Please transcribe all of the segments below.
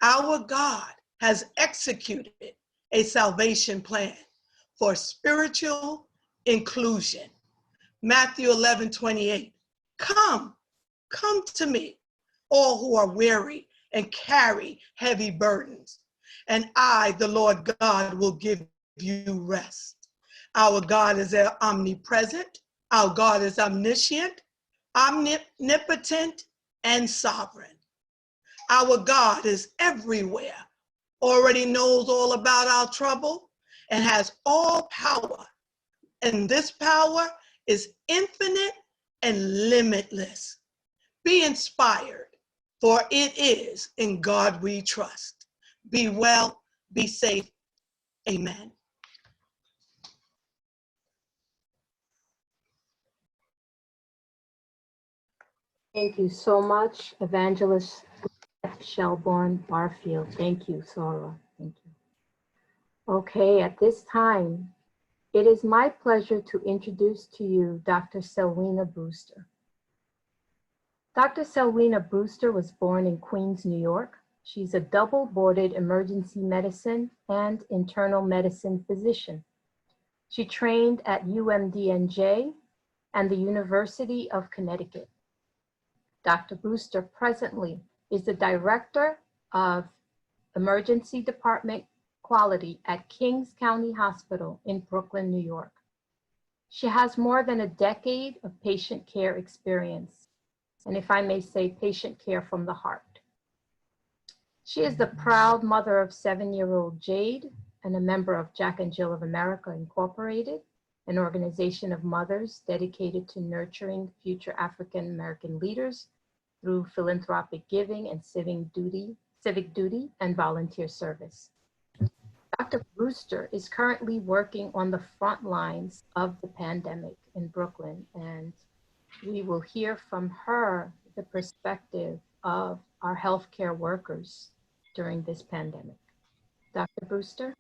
Our God has executed a salvation plan for spiritual inclusion. Matthew 11:28. Come to me, all who are weary and carry heavy burdens, and I, the Lord God, will give you rest. Our God is omnipresent. Our God is omniscient, omnipotent, and sovereign. Our God is everywhere, already knows all about our trouble, and has all power. And this power is infinite and limitless. Be inspired, for it is in God we trust. Be well, be safe. Amen. Thank you so much, Evangelist Shelbourne Barfield. Thank you, Sora. Thank you. Okay, at this time, it is my pleasure to introduce to you Dr. Selena Brewster. Dr. Selena Brewster was born in Queens, New York. She's a double-boarded emergency medicine and internal medicine physician. She trained at UMDNJ and the University of Connecticut. Dr. Brewster presently is the Director of Emergency Department Quality at Kings County Hospital in Brooklyn, New York. She has more than a decade of patient care experience, and if I may say, patient care from the heart. She is the proud mother of 7-year-old Jade and a member of Jack and Jill of America Incorporated, an organization of mothers dedicated to nurturing future African American leaders through philanthropic giving and civic duty and volunteer service. Dr. Brewster is currently working on the front lines of the pandemic in Brooklyn, and we will hear from her the perspective of our healthcare workers during this pandemic. Dr. Brewster?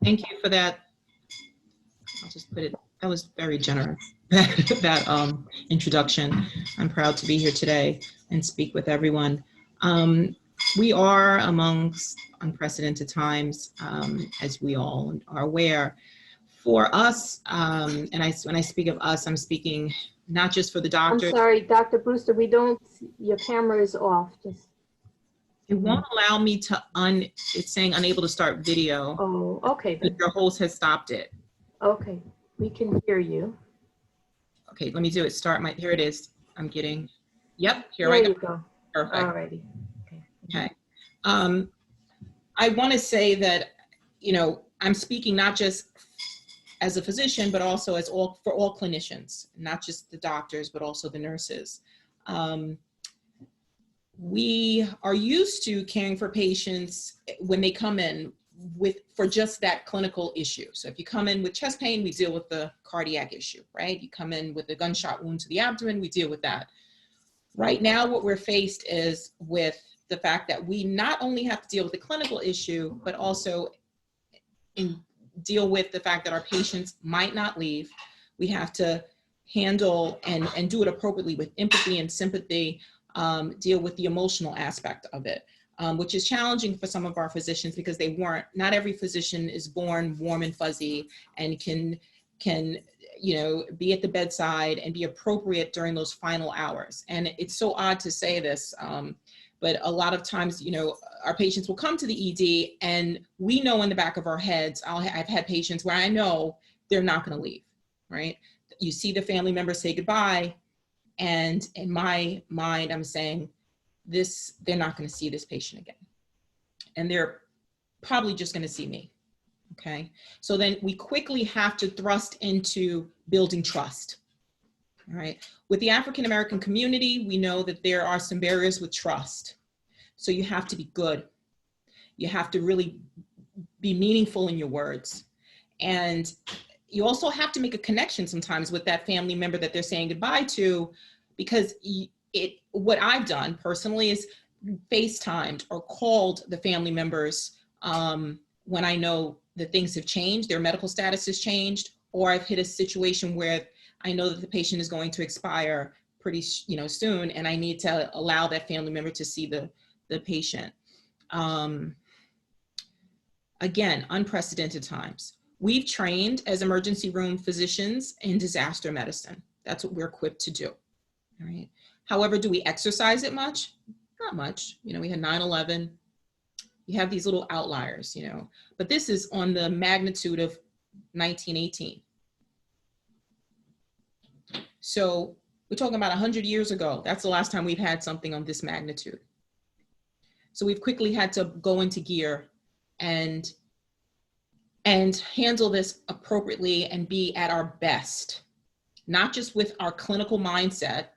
Thank you for that. I'll just put it, that was very generous, that introduction. I'm proud to be here today and speak with everyone. We are amongst unprecedented times, as we all are aware. For us, and when I speak of us, I'm speaking not just for the doctors. I'm sorry, Dr. Brewster, your camera is off. It won't allow me to it's saying unable to start video. Oh, okay. Your host has stopped it. Okay, we can hear you. Okay, let me do it. Here it is. I'm getting, yep, There you go. Perfect. Alrighty. Okay. I want to say that, I'm speaking not just as a physician, but also for all clinicians, not just the doctors, but also the nurses. We are used to caring for patients when they come in for just that clinical issue. So if you come in with chest pain, we deal with the cardiac issue, right? You come in with a gunshot wound to the abdomen, we deal with that. Right now, what we're faced is with the fact that we not only have to deal with the clinical issue, but also deal with the fact that our patients might not leave. We have to handle and do it appropriately with empathy and sympathy, deal with the emotional aspect of it, which is challenging for some of our physicians because not every physician is born warm and fuzzy and can be at the bedside and be appropriate during those final hours. And it's so odd to say this, but a lot of times, our patients will come to the ED and we know in the back of our heads, I've had patients where I know they're not going to leave, right? You see the family member say goodbye, and in my mind, I'm saying they're not going to see this patient again. And they're probably just going to see me. Okay. So then we quickly have to thrust into building trust. All right. With the African American community, we know that there are some barriers with trust. So you have to be good. You have to really be meaningful in your words. And you also have to make a connection sometimes with that family member that they're saying goodbye to, because what I've done personally is FaceTimed or called the family members when I know that things have changed, their medical status has changed, or I've hit a situation where I know that the patient is going to expire pretty soon, and I need to allow that family member to see the patient. Again, unprecedented times. We've trained as emergency room physicians in disaster medicine. That's what we're equipped to do, all right? However, do we exercise it much? Not much. You know, we had 9/11. You have these little outliers, you know, but this is on the magnitude of 1918. So we're talking about 100 years ago. That's the last time we've had something on this magnitude. So we've quickly had to go into gear and handle this appropriately and be at our best, not just with our clinical mindset,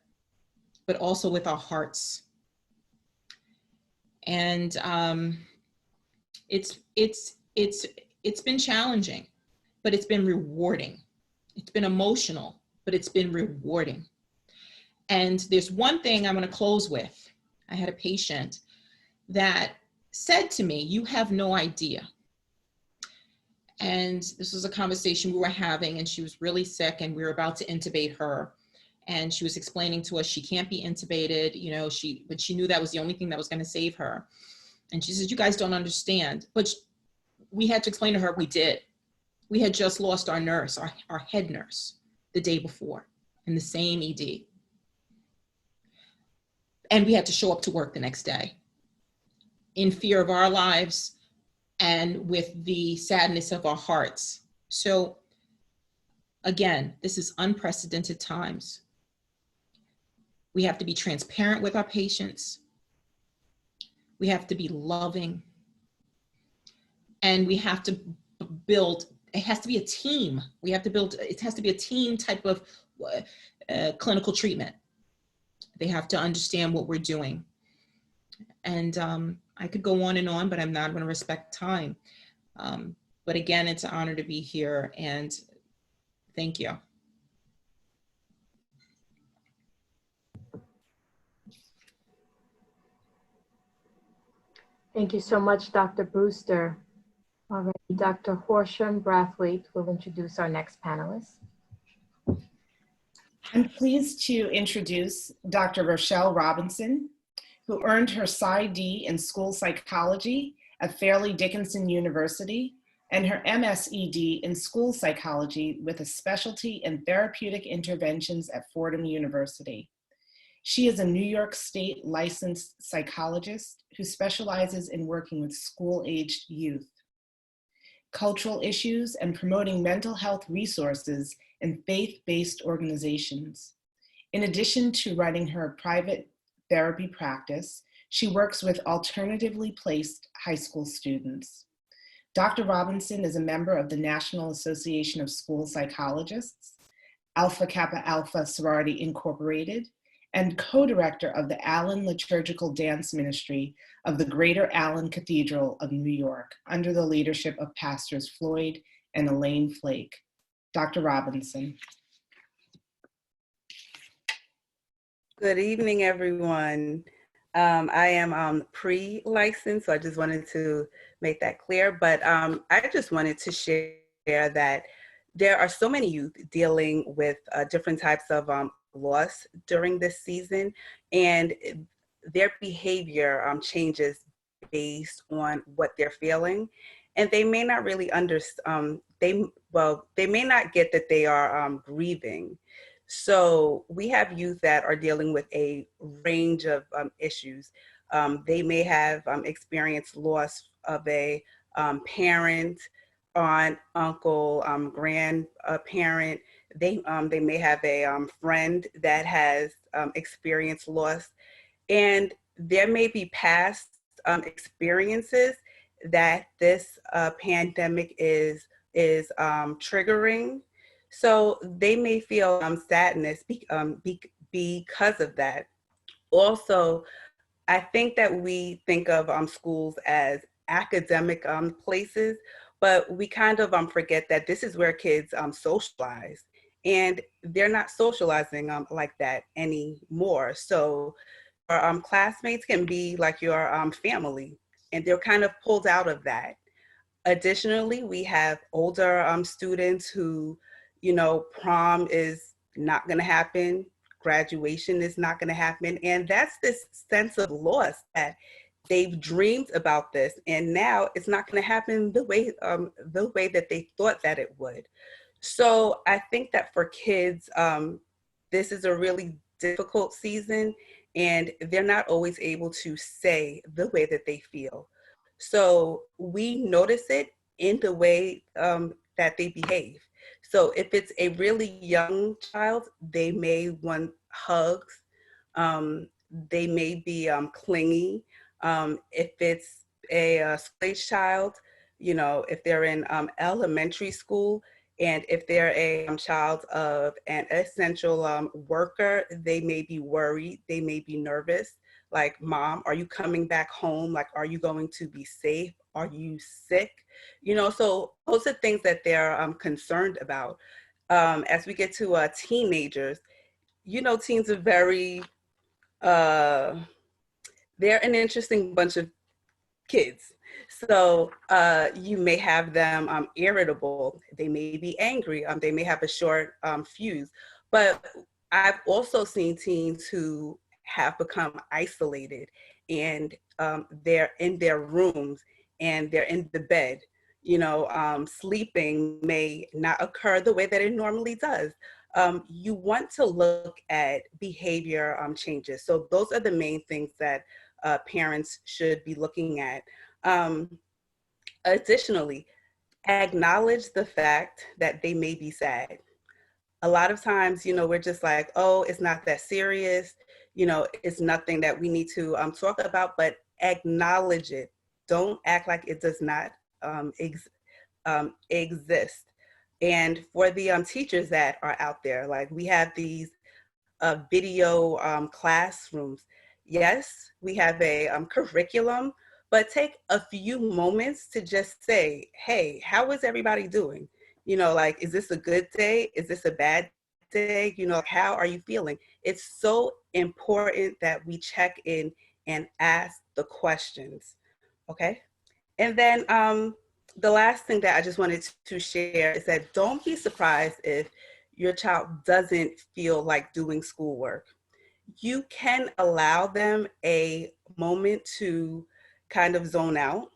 but also with our hearts. And it's been challenging, but it's been rewarding. It's been emotional, but it's been rewarding. And there's one thing I'm going to close with. I had a patient that said to me, "You have no idea." And this was a conversation we were having, and she was really sick, and we were about to intubate her. And she was explaining to us she can't be intubated, you know, but she knew that was the only thing that was going to save her. And she said, "You guys don't understand." But we had to explain to her we did. We had just lost our nurse, our head nurse, the day before in the same ED. And we had to show up to work the next day in fear of our lives and with the sadness of our hearts. So again, this is unprecedented times. We have to be transparent with our patients. We have to be loving. And we have to build, it has to be a team. We have to build, it has to be a team type of clinical treatment. They have to understand what we're doing. And I could go on, but I'm not going to respect time. But again, it's an honor to be here, and thank you. Thank you so much, Dr. Brewster. All right, Dr. Horsham Brathwaite will introduce our next panelist. I'm pleased to introduce Dr. Rochelle Robinson, who earned her PsyD in school psychology at Fairleigh Dickinson University and her MSED in school psychology with a specialty in therapeutic interventions at Fordham University. She is a New York State licensed psychologist who specializes in working with school-aged youth, cultural issues, and promoting mental health resources in faith-based organizations. In addition to running her private therapy practice, she works with alternatively placed high school students. Dr. Robinson is a member of the National Association of School Psychologists, Alpha Kappa Alpha Sorority Incorporated, and co-director of the Allen Liturgical Dance Ministry of the Greater Allen Cathedral of New York, under the leadership of Pastors Floyd and Elaine Flake. Dr. Robinson. Good evening, everyone. I am pre-licensed, so I just wanted to make that clear. But I just wanted to share that there are so many youth dealing with different types of loss during this season, and their behavior changes based on what they're feeling, and they may not really understand. They may not get that they are grieving. So we have youth that are dealing with a range of issues. They may have experienced loss of a parent, aunt, uncle, grandparent. They may have a friend that has experienced loss, and there may be past experiences that this pandemic is triggering. So they may feel sadness because of that. Also, I think that we think of schools as academic places, but we kind of forget that this is where kids socialize, and they're not socializing like that anymore. So our classmates can be like your family, and they're kind of pulled out of that. Additionally, we have older students who, prom is not going to happen, graduation is not going to happen, and that's this sense of loss that they've dreamed about this, and now it's not going to happen the way that they thought that it would. So I think that for kids, this is a really difficult season, and they're not always able to say the way that they feel. So we notice it in the way that they behave. So if it's a really young child, they may want hugs. They may be clingy. If it's a school-age child, you know, if they're in elementary school, and if they're a child of an essential worker, they may be worried, they may be nervous. Like, Mom, are you coming back home? Like, are you going to be safe? Are you sick? You know, so those are things that they're concerned about. As we get to teenagers, you know, teens are very, they're an interesting bunch of kids. So you may have them irritable, they may be angry, they may have a short fuse. But I've also seen teens who have become isolated, and they're in their rooms and they're in the bed. You know, sleeping may not occur the way that it normally does. You want to look at behavior changes. So those are the main things that parents should be looking at. Additionally, acknowledge the fact that they may be sad. A lot of times, you know, we're just like, oh, it's not that serious. You know, it's nothing that we need to talk about, but acknowledge it. Don't act like it does not exist. And for the teachers that are out there, like, we have these video classrooms. Yes, we have a curriculum, but take a few moments to just say, hey, how is everybody doing? You know, like, is this a good day? Is this a bad day? You know, how are you feeling? It's so important that we check in and ask the questions, okay? And then the last thing that I just wanted to share is that don't be surprised if your child doesn't feel like doing schoolwork. You can allow them a moment to kind of zone out,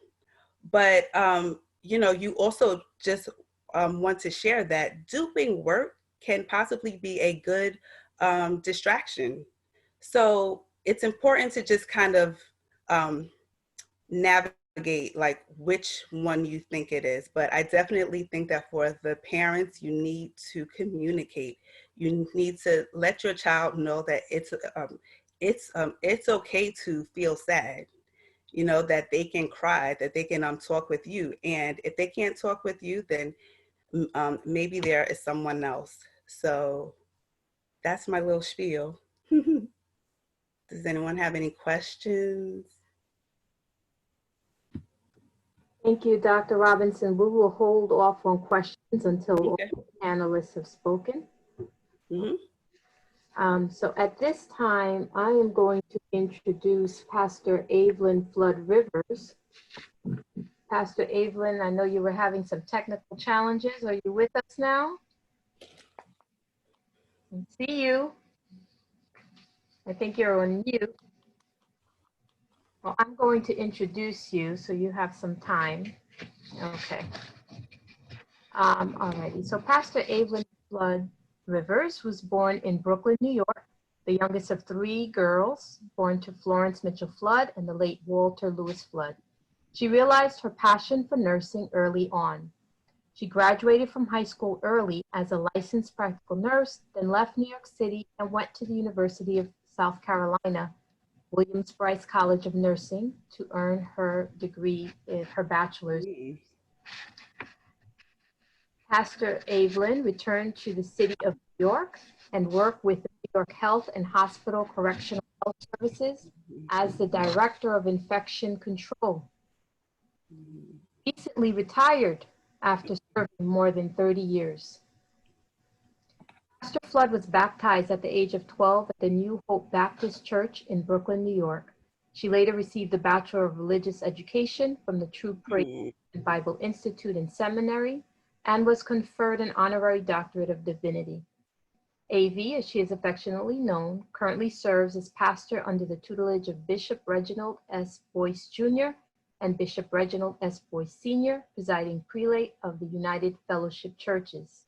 but you know, you also just want to share that doing work can possibly be a good distraction. So it's important to just kind of navigate like which one you think it is. But I definitely think that for the parents, you need to communicate. You need to let your child know that it's okay to feel sad. You know, that they can cry, that they can talk with you. And if they can't talk with you, then maybe there is someone else. So that's my little spiel. Does anyone have any questions? Thank you, Dr. Robinson. We will hold off on questions until all Okay. the panelists have spoken. Mm-hmm. So at this time, I am going to introduce Pastor Evelyn Flood Rivers. Pastor Evelyn, I know you were having some technical challenges. Are you with us now? I can see you. I think you're on mute. Well, I'm going to introduce you so you have some time. Okay. Alrighty. So Pastor Evelyn Flood Rivers was born in Brooklyn, New York, the youngest of 3 girls, born to Florence Mitchell Flood and the late Walter Lewis Flood. She realized her passion for nursing early on. She graduated from high school early as a licensed practical nurse, then left New York City and went to the University of South Carolina, Williams-Brice College of Nursing, to earn her degree, her bachelor's. Pastor Evelyn returned to the city of New York and worked with the New York Health and Hospital Correctional Health Services as the Director of Infection Control. Recently retired after serving more than 30 years. Pastor Flood was baptized at the age of 12 at the New Hope Baptist Church in Brooklyn, New York. She later received a Bachelor of Religious Education from the True Praise Bible Institute and Seminary and was conferred an honorary doctorate of divinity. AV, as she is affectionately known, currently serves as pastor under the tutelage of Bishop Reginald S. Boyce Jr. and Bishop Reginald S. Boyce Sr., presiding prelate of the United Fellowship Churches.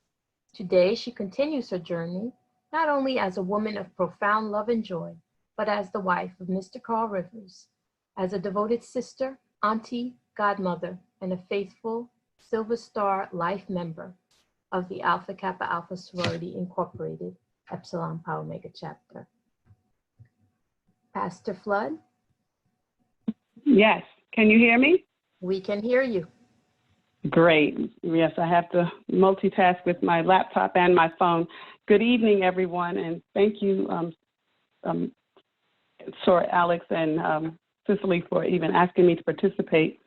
Today, she continues her journey, not only as a woman of profound love and joy, but as the wife of Mr. Carl Rivers, as a devoted sister, auntie, godmother, and a faithful Silver Star Life member of the Alpha Kappa Alpha Sorority Incorporated, Epsilon Pi Omega Chapter. Pastor Flood? Yes. Can you hear me? We can hear you. Great. Yes, I have to multitask with my laptop and my phone. Good evening, everyone, and thank you, Sir Alex and Cicely, for even asking me to participate.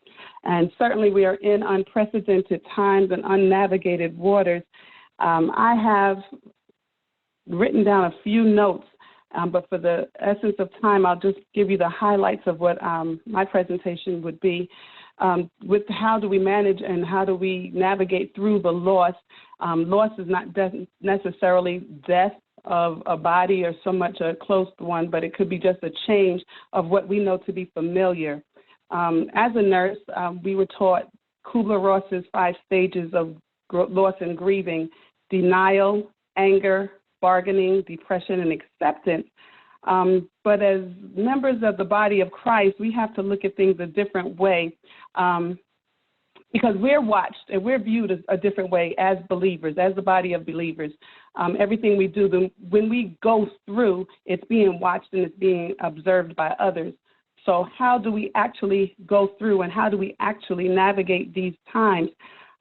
And certainly we are in unprecedented times and unnavigated waters. I have written down a few notes, but for the essence of time, I'll just give you the highlights of what my presentation would be. With how do we manage and how do we navigate through the loss. Loss is not necessarily death of a body or so much a close one, but it could be just a change of what we know to be familiar. As a nurse, we were taught Kubler-Ross's 5 stages of loss and grieving: denial, anger, bargaining, depression, and acceptance. But as members of the body of Christ, we have to look at things a different way because we're watched and we're viewed a different way as believers, as the body of believers. Everything we do, when we go through, it's being watched and it's being observed by others. So how do we actually go through and how do we actually navigate these times?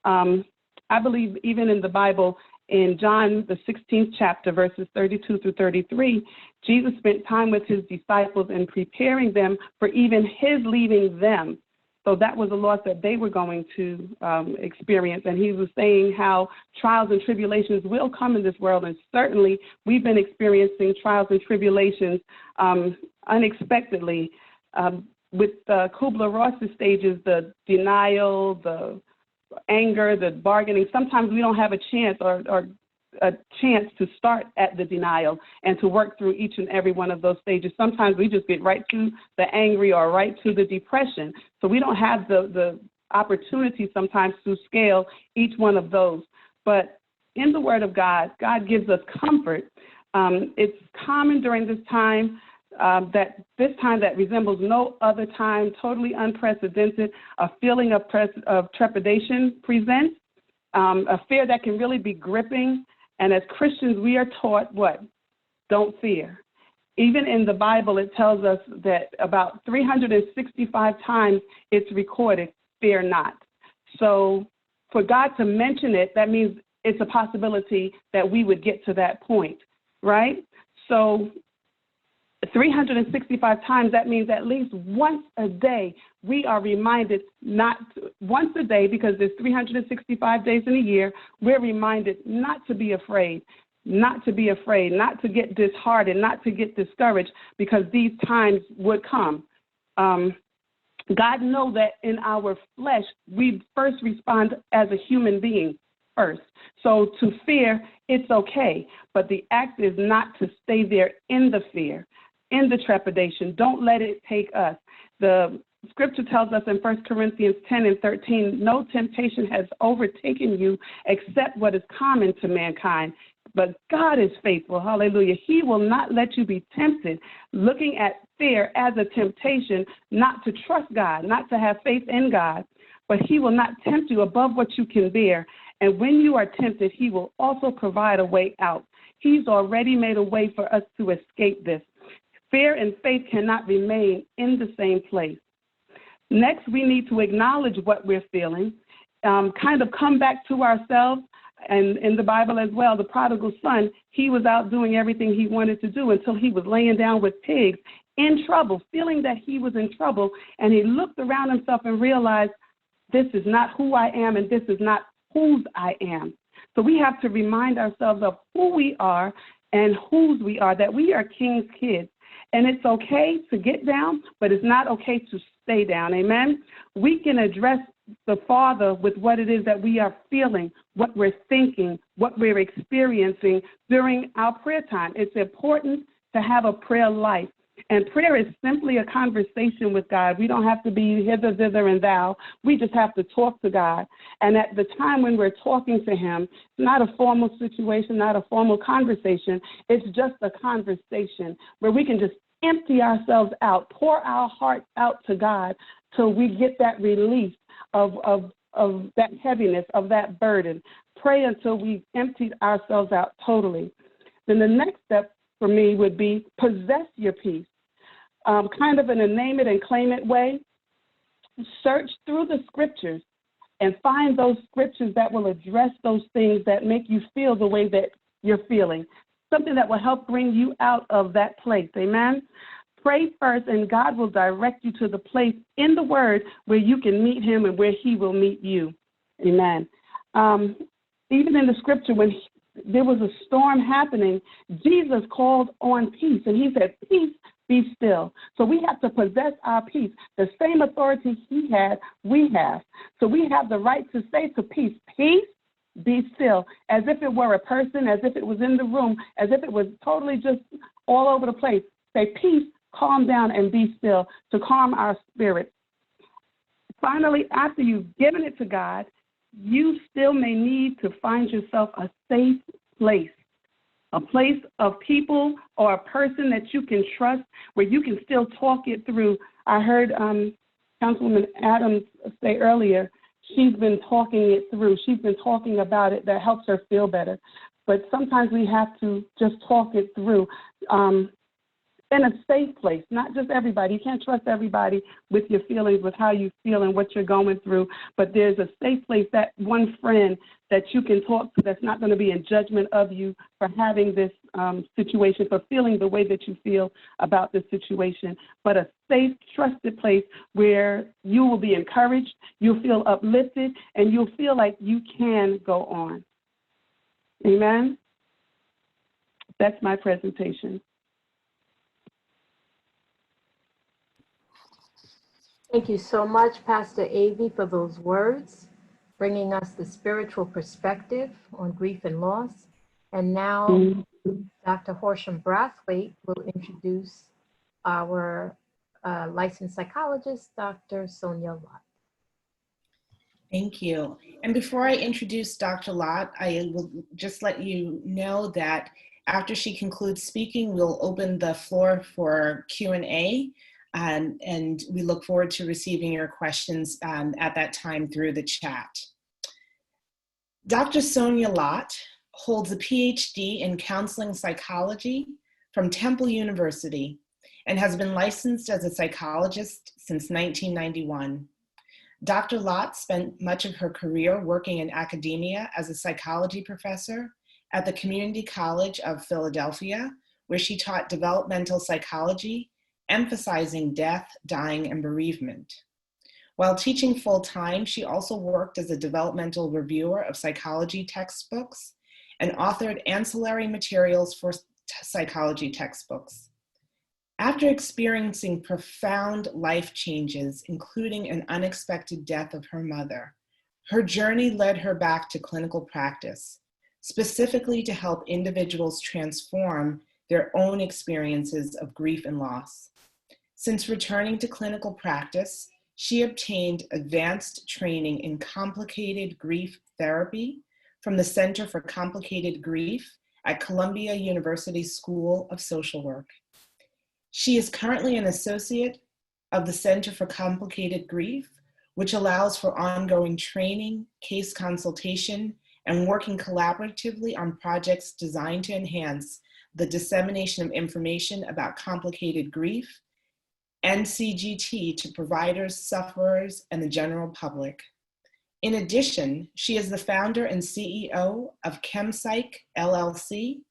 I believe even in the Bible, in John, the 16th chapter, verses 32 through 33, Jesus spent time with his disciples and preparing them for even his leaving them. So that was a loss that they were going to experience. And he was saying how trials and tribulations will come in this world. And certainly we've been experiencing trials and tribulations unexpectedly. With Kubler-Ross's stages, the denial, the anger, the bargaining, sometimes we don't have a chance or a chance to start at the denial and to work through each and every one of those stages. Sometimes we just get right to the angry or right to the depression. So we don't have the opportunity sometimes to scale each one of those. But in the Word of God, God gives us comfort. It's common during this time that resembles no other time, totally unprecedented. A feeling of trepidation presents, a fear that can really be gripping. And as Christians, we are taught what? Don't fear. Even in the Bible, it tells us that about 365 times it's recorded, fear not. So for God to mention it, that means it's a possibility that we would get to that point, right? So 365 times, that means at least once a day, we are reminded once a day, because there's 365 days in a year, we're reminded not to be afraid, not to get disheartened, not to get discouraged, because these times would come. God knows that in our flesh, we first respond as a human being first. So to fear, it's okay, but the act is not to stay there in the fear, in the trepidation. Don't let it take us. The scripture tells us in 1 Corinthians 10 and 13, no temptation has overtaken you except what is common to mankind. But God is faithful, hallelujah. He will not let you be tempted, looking at fear as a temptation, not to trust God, not to have faith in God. But he will not tempt you above what you can bear. And when you are tempted, he will also provide a way out. He's already made a way for us to escape this. Fear and faith cannot remain in the same place. Next, we need to acknowledge what we're feeling, kind of come back to ourselves. And in the Bible as well, the prodigal son, he was out doing everything he wanted to do until he was laying down with pigs in trouble, feeling that he was in trouble. And he looked around himself and realized, this is not who I am and this is not whose I am. So we have to remind ourselves of who we are and whose we are, that we are King's kids. And it's okay to get down, but it's not okay to stay down. Amen. We can address the Father with what it is that we are feeling, what we're thinking, what we're experiencing during our prayer time. It's important to have a prayer life. And prayer is simply a conversation with God. We don't have to be hither, thither, and thou. We just have to talk to God. And at the time when we're talking to him, it's not a formal situation, not a formal conversation. It's just a conversation where we can just empty ourselves out, pour our hearts out to God till we get that release of that heaviness, of that burden. Pray until we've emptied ourselves out totally. Then the next step for me would be possess your peace. Kind of in a name it and claim it way. Search through the scriptures and find those scriptures that will address those things that make you feel the way that you're feeling. Something that will help bring you out of that place. Amen. Pray first, and God will direct you to the place in the Word where you can meet him and where he will meet you. Amen. Even in the scripture, when there was a storm happening, Jesus called on peace, and he said, peace, be still. So we have to possess our peace. The same authority he had, we have. So we have the right to say to peace, peace, be still, as if it were a person, as if it was in the room, as if it was totally just all over the place. Say, peace, calm down and be still, to calm our spirit. Finally, after you've given it to God, you still may need to find yourself a safe place, a place of people or a person that you can trust where you can still talk it through. I heard Councilwoman Adams say earlier, she's been talking it through. She's been talking about it. That helps her feel better. But sometimes we have to just talk it through in a safe place, not just everybody. You can't trust everybody with your feelings, with how you feel and what you're going through. But there's a safe place, that one friend that you can talk to that's not going to be in judgment of you for having this situation, for feeling the way that you feel about this situation, but a safe, trusted place where you will be encouraged, you'll feel uplifted, and you'll feel like you can go on. Amen? That's my presentation. Thank you so much, Pastor Avey, for those words, bringing us the spiritual perspective on grief and loss. And now Dr. Horsham Brathwaite will introduce our licensed psychologist, Dr. Sonia Lott. Thank you. And before I introduce Dr. Lott, I will just let you know that after she concludes speaking, we'll open the floor for Q&A. And we look forward to receiving your questions at that time through the chat. Dr. Sonia Lott holds a PhD in counseling psychology from Temple University and has been licensed as a psychologist since 1991. Dr. Lott spent much of her career working in academia as a psychology professor at the Community College of Philadelphia, where she taught developmental psychology, emphasizing death, dying, and bereavement. While teaching full-time, she also worked as a developmental reviewer of psychology textbooks and authored ancillary materials for psychology textbooks. After experiencing profound life changes, including an unexpected death of her mother, her journey led her back to clinical practice, specifically to help individuals transform their own experiences of grief and loss. Since returning to clinical practice, she obtained advanced training in complicated grief therapy from the Center for Complicated Grief at Columbia University School of Social Work. She is currently an associate of the Center for Complicated Grief, which allows for ongoing training, case consultation, and working collaboratively on projects designed to enhance the dissemination of information about complicated grief and CGT to providers, sufferers, and the general public. In addition, she is the founder and CEO of ChemPsych LLC,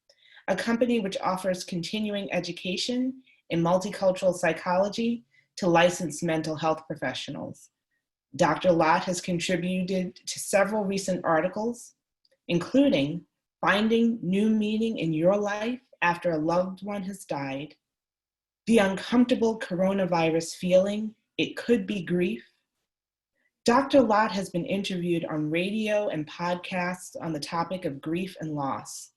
a company which offers continuing education in multicultural psychology to licensed mental health professionals. Dr. Lott has contributed to several recent articles, including Finding New Meaning in Your Life After a Loved One Has Died, The Uncomfortable Coronavirus Feeling, It Could Be Grief, Dr. Lott has been interviewed on radio and podcasts on the topic of grief and loss.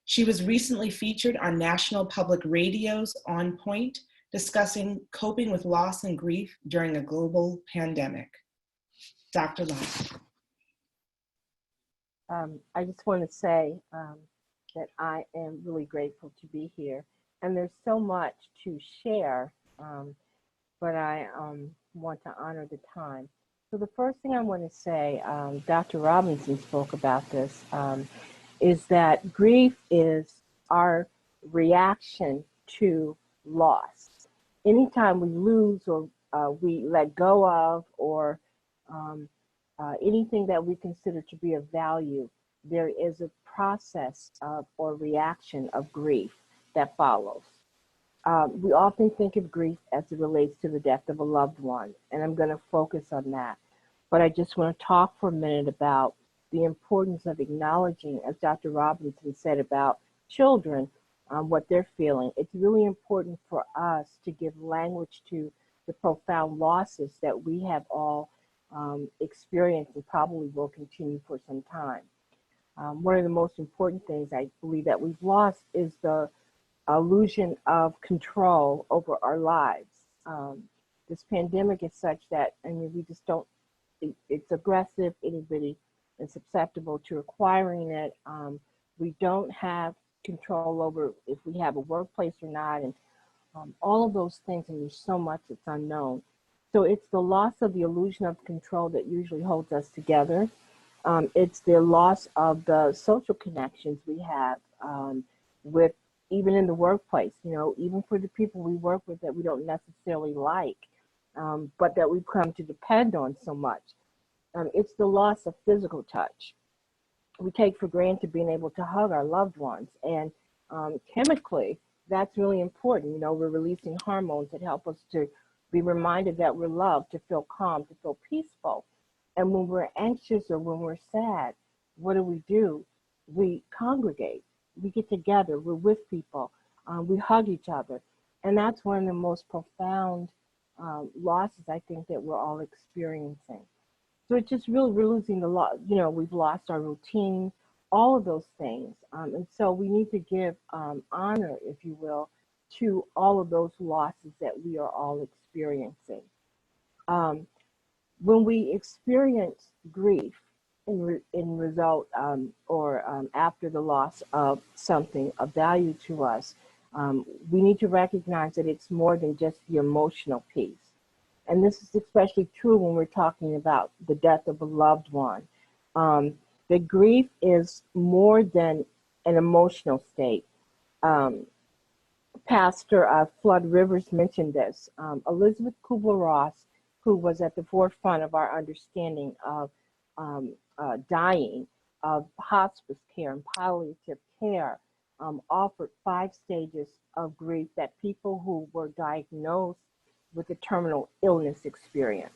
She was recently featured on National Public Radio's On Point, discussing coping with loss and grief during a global pandemic. Dr. Lott. I just want to say that I am really grateful to be here. And there's so much to share, but I want to honor the time. So the first thing I want to say, Dr. Robinson spoke about this, is that grief is our reaction to loss. Anytime we lose or we let go of or anything that we consider to be of value, there is a process of or reaction of grief that follows. We often think of grief as it relates to the death of a loved one, and I'm going to focus on that. But I just want to talk for a minute about the importance of acknowledging, as Dr. Robinson said about children, what they're feeling. It's really important for us to give language to the profound losses that we have all experienced and probably will continue for some time. One of the most important things I believe that we've lost is the illusion of control over our lives. This pandemic is such that, I mean, we just don't, it's aggressive, anybody is susceptible to acquiring it. We don't have control over if we have a workplace or not, and all of those things, and there's so much that's unknown. So it's the loss of the illusion of control that usually holds us together. It's the loss of the social connections we have with, even in the workplace, you know, even for the people we work with that we don't necessarily like, but that we've come to depend on so much. It's the loss of physical touch. We take for granted being able to hug our loved ones, and chemically, that's really important. You know, we're releasing hormones that help us to be reminded that we're loved, to feel calm, to feel peaceful. And when we're anxious or when we're sad, what do? We congregate, we get together, we're with people, we hug each other. And that's one of the most profound losses I think that we're all experiencing. So it's just really, we're losing the lot, you know, we've lost our routine, all of those things. And so we need to give honor, if you will, to all of those losses that we are all experiencing. When we experience grief in result or after the loss of something of value to us, we need to recognize that it's more than just the emotional piece. And this is especially true when we're talking about the death of a loved one. The grief is more than an emotional state. Pastor Flood Rivers mentioned this. Elizabeth Kubler-Ross, who was at the forefront of our understanding of dying, of hospice care and palliative care, offered 5 stages of grief that people who were diagnosed with a terminal illness experienced.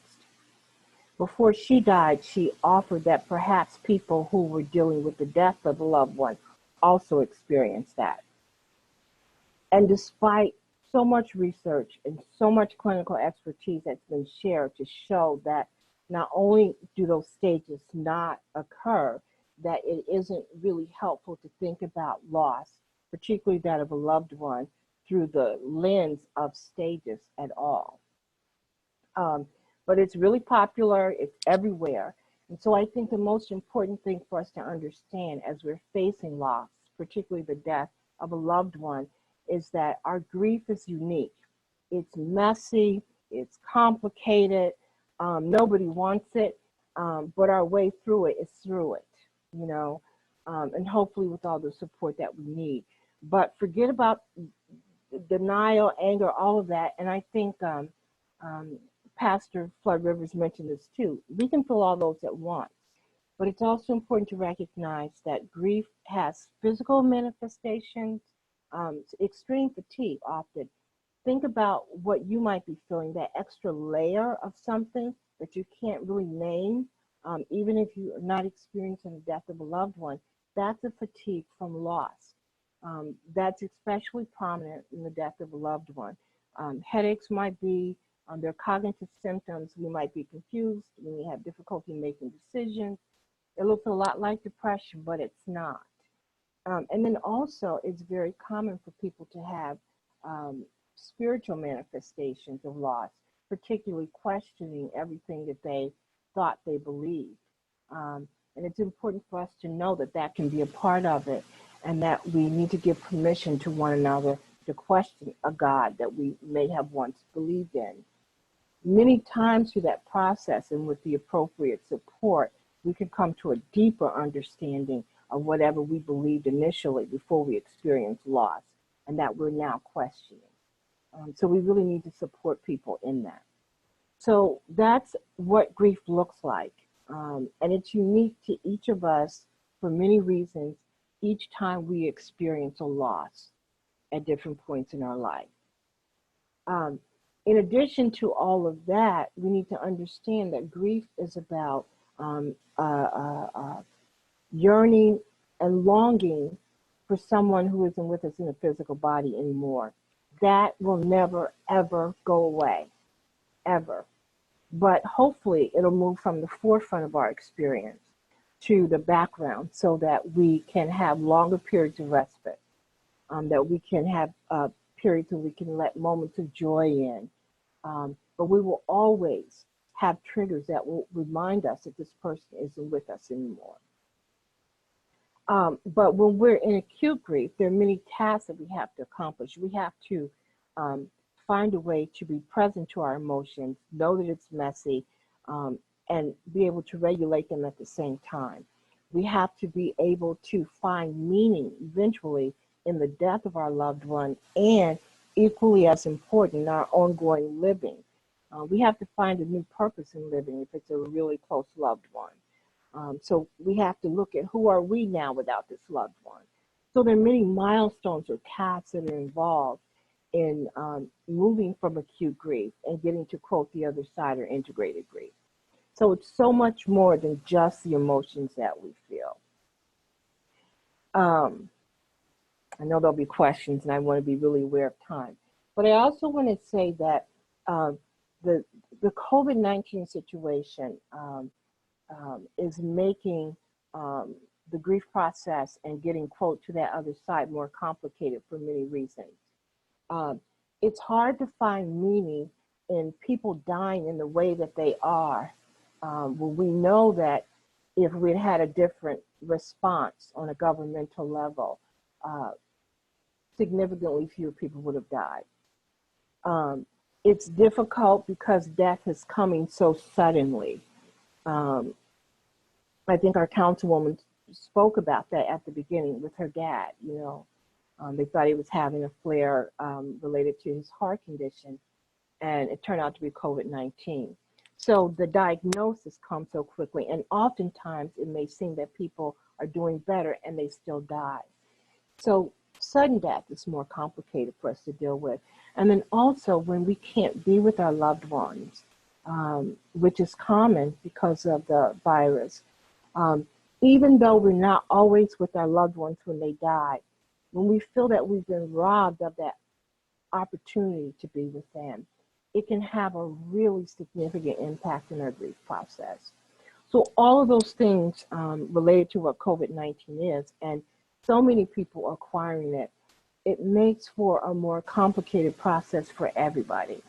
Before she died, she offered that perhaps people who were dealing with the death of a loved one also experienced that. And despite so much research and so much clinical expertise that's been shared to show that not only do those stages not occur, that it isn't really helpful to think about loss, particularly that of a loved one, through the lens of stages at all. But it's really popular, it's everywhere. And so I think the most important thing for us to understand as we're facing loss, particularly the death of a loved one, is that our grief is unique. It's messy, it's complicated, nobody wants it, but our way through it is through it, you know, and hopefully with all the support that we need. But forget about denial, anger, all of that. And I think Pastor Flood Rivers mentioned this too. We can feel all those at once, but it's also important to recognize that grief has physical manifestations, extreme fatigue often. Think about what you might be feeling, that extra layer of something that you can't really name, even if you are not experiencing the death of a loved one. That's a fatigue from loss. That's especially prominent in the death of a loved one. Headaches might be Their cognitive symptoms, we might be confused, we may have difficulty making decisions. It looks a lot like depression, but it's not. And then also, it's very common for people to have spiritual manifestations of loss, particularly questioning everything that they thought they believed. And it's important for us to know that that can be a part of it, and that we need to give permission to one another to question a God that we may have once believed in. Many times through that process and with the appropriate support, we can come to a deeper understanding of whatever we believed initially before we experienced loss, and that we're now questioning. So we really need to support people in that. So that's what grief looks like. And it's unique to each of us for many reasons each time we experience a loss at different points in our life. In addition to all of that, we need to understand that grief is about yearning and longing for someone who isn't with us in the physical body anymore. That will never, ever go away, ever. But hopefully it'll move from the forefront of our experience to the background so that we can have longer periods of respite, that we can have periods where we can let moments of joy in. But we will always have triggers that will remind us that this person isn't with us anymore. But when we're in acute grief, there are many tasks that we have to accomplish. We have to find a way to be present to our emotions, know that it's messy, and be able to regulate them at the same time. We have to be able to find meaning eventually in the death of our loved one, and equally as important, in our ongoing living. We have to find a new purpose in living if it's a really close loved one. So we have to look at who are we now without this loved one. So there are many milestones or tasks that are involved in moving from acute grief and getting to, quote, the other side, or integrated grief. So it's so much more than just the emotions that we feel. I know there'll be questions, and I want to be really aware of time. But I also want to say that the COVID-19 situation is making the grief process and getting, quote, to that other side more complicated for many reasons. It's hard to find meaning in people dying in the way that they are. Well, we know that if we'd had a different response on a governmental level, significantly fewer people would have died. It's difficult because death is coming so suddenly. I think our councilwoman spoke about that at the beginning with her dad. You know, they thought he was having a flare related to his heart condition, and it turned out to be COVID-19. So the diagnosis comes so quickly, and oftentimes it may seem that people are doing better and they still die. So sudden death is more complicated for us to deal with. And then also when we can't be with our loved ones, which is common because of the virus, even though we're not always with our loved ones when they die, when we feel that we've been robbed of that opportunity to be with them, it can have a really significant impact in our grief process. So all of those things related to what COVID-19 is, and so many people acquiring it, it makes for a more complicated process for everybody.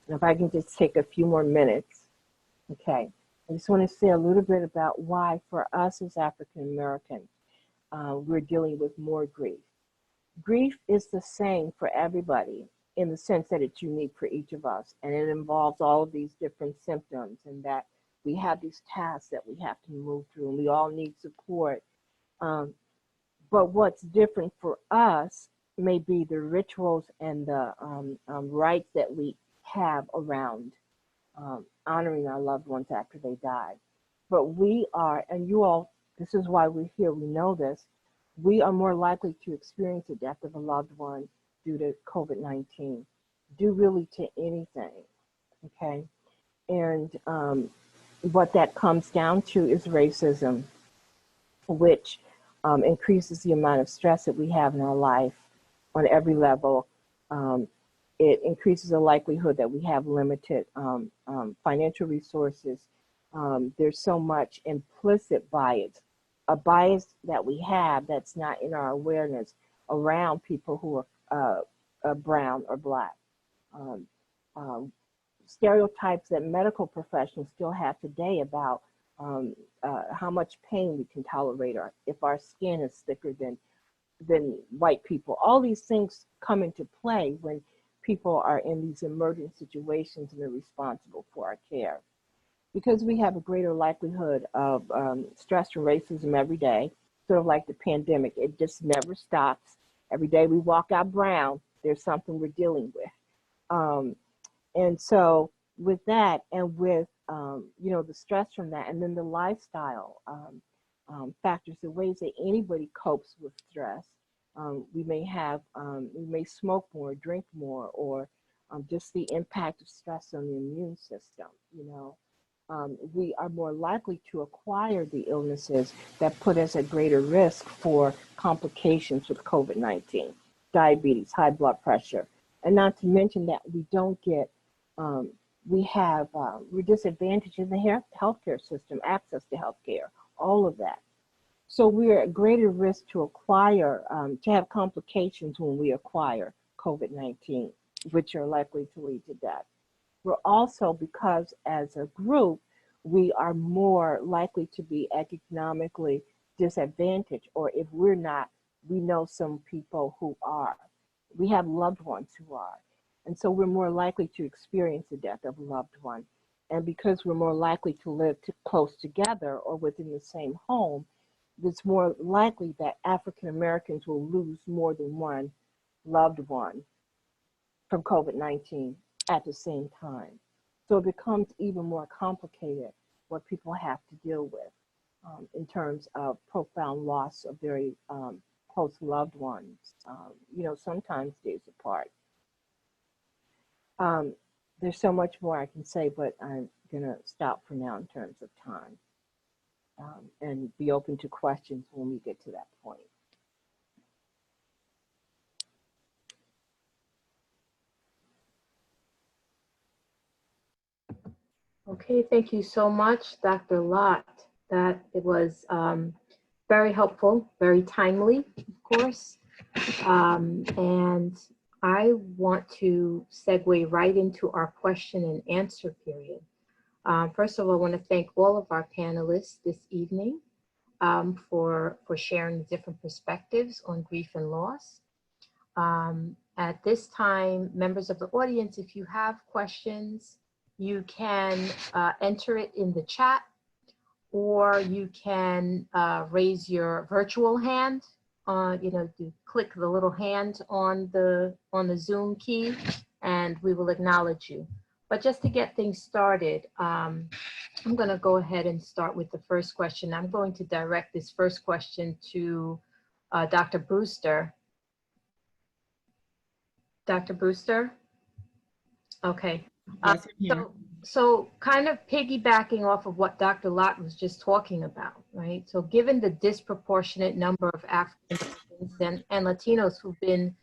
And if I can just take a few more minutes, okay. I just want to say a little bit about why for us as African Americans, we're dealing with more grief. Grief is the same for everybody in the sense that it's unique for each of us, and it involves all of these different symptoms, and that we have these tasks that we have to move through, and we all need support. But what's different for us may be the rituals and the rites that we have around honoring our loved ones after they die. But we are, and you all, this is why we're here, we know this, we are more likely to experience the death of a loved one due to COVID-19, due really to anything, okay? And what that comes down to is racism, which increases the amount of stress that we have in our life on every level. It increases the likelihood that we have limited financial resources. There's so much implicit bias, a bias that we have that's not in our awareness around people who are brown or black. Stereotypes that medical professionals still have today about how much pain we can tolerate, or if our skin is thicker than white people. All these things come into play when people are in these emergent situations and they're responsible for our care. Because we have a greater likelihood of stress and racism every day, sort of like the pandemic, it just never stops. Every day we walk out brown, there's something we're dealing with. And so with that, and with the stress from that, and then the lifestyle factors, the ways that anybody copes with stress. We may smoke more, drink more, or just the impact of stress on the immune system. We are more likely to acquire the illnesses that put us at greater risk for complications with COVID-19, diabetes, high blood pressure, and not to mention that we don't get we're disadvantaged in the healthcare system, access to healthcare, all of that. So we're at greater risk to acquire, to have complications when we acquire COVID-19, which are likely to lead to death. We're also, because as a group, we are more likely to be economically disadvantaged, or if we're not, we know some people who are. We have loved ones who are. And so we're more likely to experience the death of a loved one. And because we're more likely to live close together or within the same home, it's more likely that African Americans will lose more than one loved one from COVID-19 at the same time. So it becomes even more complicated what people have to deal with in terms of profound loss of very close loved ones, sometimes days apart. There's so much more I can say, but I'm gonna stop for now in terms of time and be open to questions when we get to that point. Okay, thank you so much, Dr. Lott. That it was very helpful, very timely, of course. And I want to segue right into our question and answer period. First of all, I want to thank all of our panelists this evening for sharing different perspectives on grief and loss. At this time, members of the audience, if you have questions, you can enter it in the chat, or you can raise your virtual hand. You click the little hand on the Zoom key, and we will acknowledge you. But just to get things started, I'm going to go ahead and start with the first question. I'm going to direct this first question to Dr. Brewster. Dr. Brewster? Okay. Yes, I'm here. So kind of piggybacking off of what Dr. Lott was just talking about, right? So given the disproportionate number of African Americans and Latinos who've been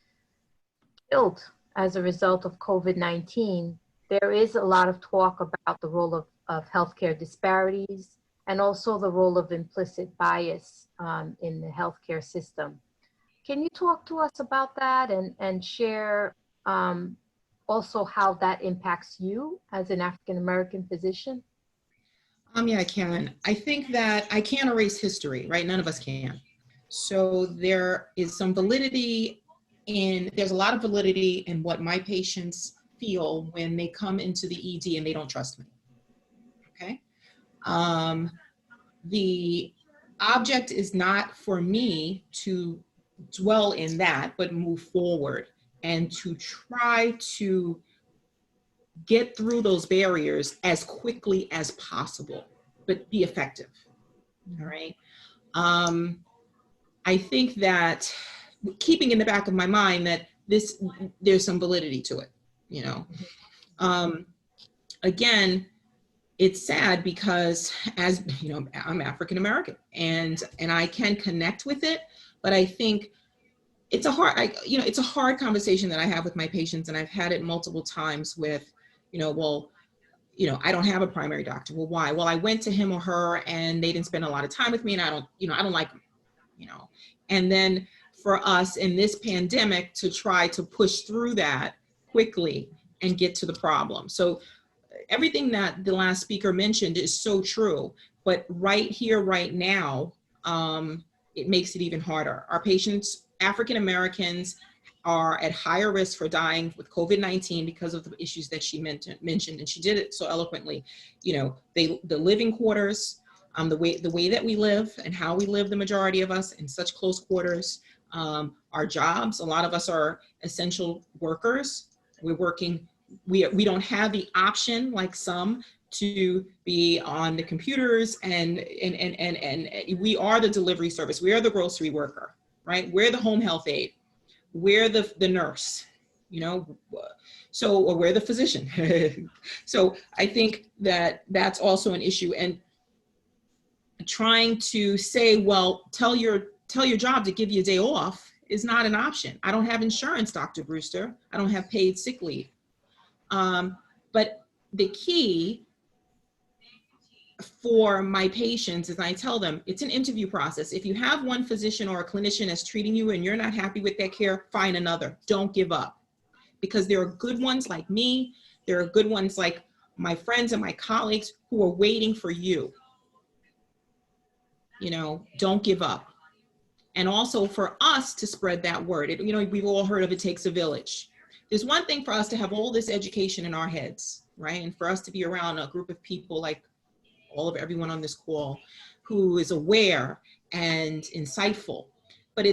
killed as a result of COVID-19, there is a lot of talk about the role of healthcare disparities and also the role of implicit bias in the healthcare system. Can you talk to us about that and share also how that impacts you as an African-American physician? Yeah, I can. I think that I can't erase history, right? None of us can. So there is some validity there's a lot of validity in what my patients feel when they come into the ED and they don't trust me, okay? The object is not for me to dwell in that, but move forward and to try to get through those barriers as quickly as possible, but be effective, all right? I think that keeping in the back of my mind that there's some validity to it, Again, it's sad because as you know, I'm African American and I can connect with it, but I think it's a hard, it's a hard conversation that I have with my patients, and I've had it multiple times with, well, I don't have a primary doctor. Well, why? Well, I went to him or her and they didn't spend a lot of time with me, and I don't like them, And then for us in this pandemic to try to push through that quickly and get to the problem. So everything that the last speaker mentioned is so true, but right here, right now, it makes it even harder. Our patients, African Americans, are at higher risk for dying with COVID-19 because of the issues that she mentioned, and she did it so eloquently. The living quarters, the way that we live and how we live, the majority of us in such close quarters, our jobs. A lot of us are essential workers. We're working. We don't have the option like some to be on the computers, and we are the delivery service. We are the grocery worker, right? We're the home health aide. We're the nurse, or we're the physician. So I think that that's also an issue. And trying to say, well, tell your job to give you a day off is not an option. I don't have insurance, Dr. Brewster. I don't have paid sick leave. But the key for my patients is I tell them it's an interview process. If you have one physician or a clinician that's treating you and you're not happy with their care, find another. Don't give up, because there are good ones like me. There are good ones like my friends and my colleagues who are waiting for you. Don't give up. And also for us to spread that word. We've all heard of it takes a village. There's one thing for us to have all this education in our heads, right? And for us to be around a group of people like everyone on this call who is aware and insightful, but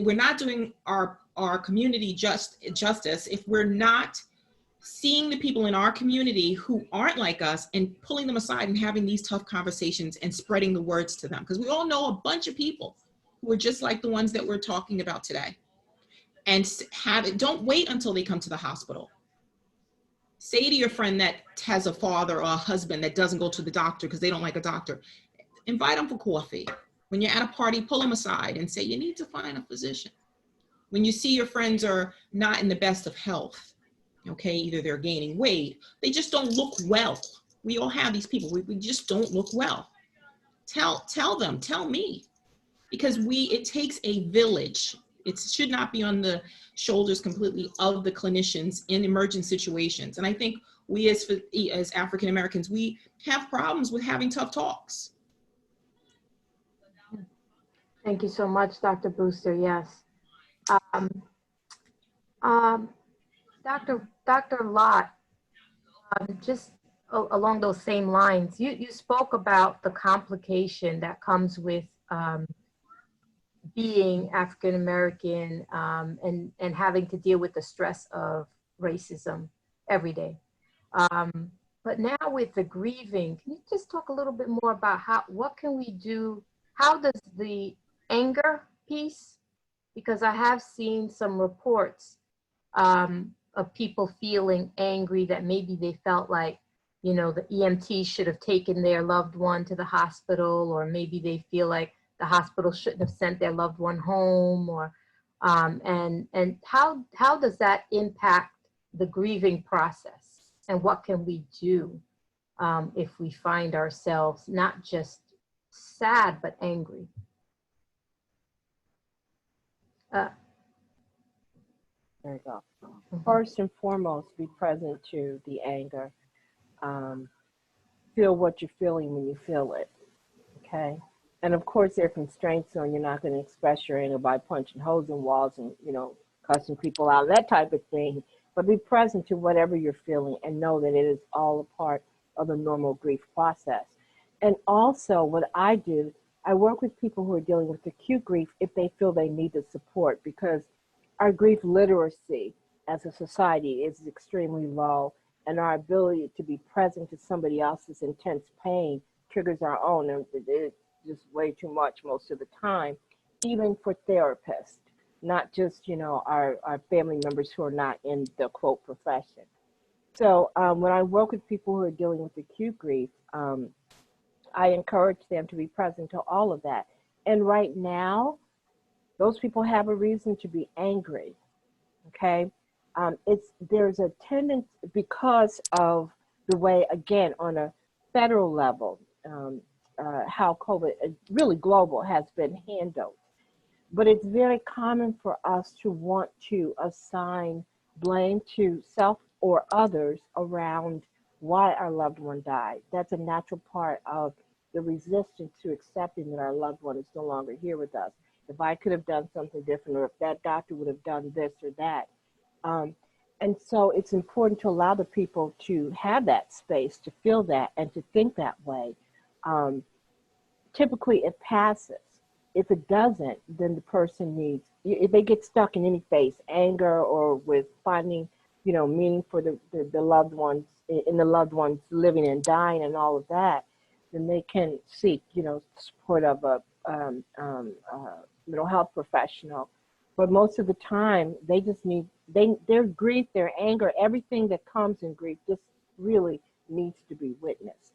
we're not doing our community justice if we're not seeing the people in our community who aren't like us and pulling them aside and having these tough conversations and spreading the words to them. Because we all know a bunch of people who are just like the ones that we're talking about today. And don't wait until they come to the hospital. Say to your friend that has a father or a husband that doesn't go to the doctor because they don't like a doctor, invite them for coffee. When you're at a party, pull them aside and say, you need to find a physician. When you see your friends are not in the best of health, okay, either they're gaining weight, they just don't look well. We all have these people, we just don't look well. Tell them, tell me, because it takes a village. It should not be on the shoulders completely of the clinicians in emergent situations. And I think we as African Americans, we have problems with having tough talks. Thank you so much, Dr. Brewster. Yes. Dr. Lott, just along those same lines, you spoke about the complication that comes with being African American and having to deal with the stress of racism every day. But now with the grieving, can you just talk a little bit more about what can we do? How does the anger piece, because I have seen some reports of people feeling angry that maybe they felt like, the EMT should have taken their loved one to the hospital, or maybe they feel like the hospital shouldn't have sent their loved one home, or and how does that impact the grieving process, and what can we do if we find ourselves not just sad but angry? There you go. First and foremost, be present to the anger. Feel what you're feeling when you feel it, okay? And of course, there are constraints on you're not going to express your anger by punching holes in walls and, cussing people out, that type of thing. But be present to whatever you're feeling and know that it is all a part of the normal grief process. And also what I do, I work with people who are dealing with acute grief if they feel they need the support, because our grief literacy as a society is extremely low, and our ability to be present to somebody else's intense pain triggers our own, and it's just way too much most of the time, even for therapists, not just, our family members who are not in the quote profession. So when I work with people who are dealing with acute grief, I encourage them to be present to all of that. And right now, Those people have a reason to be angry. Okay, there's a tendency because of the way, again, on a federal level, how COVID, really global, has been handled. But it's very common for us to want to assign blame to self or others around why our loved one died. That's a natural part of the resistance to accepting that our loved one is no longer here with us. If I could have done something different, or if that doctor would have done this or that. And so it's important to allow the people to have that space, to feel that, and to think that way. Typically, it passes. If it doesn't, then the person needs, if they get stuck in any phase, anger or with finding, meaning for the loved ones, in the loved ones living and dying and all of that, then they can seek, support of a mental health professional. But most of the time, they just need, their grief, their anger, everything that comes in grief just really needs to be witnessed.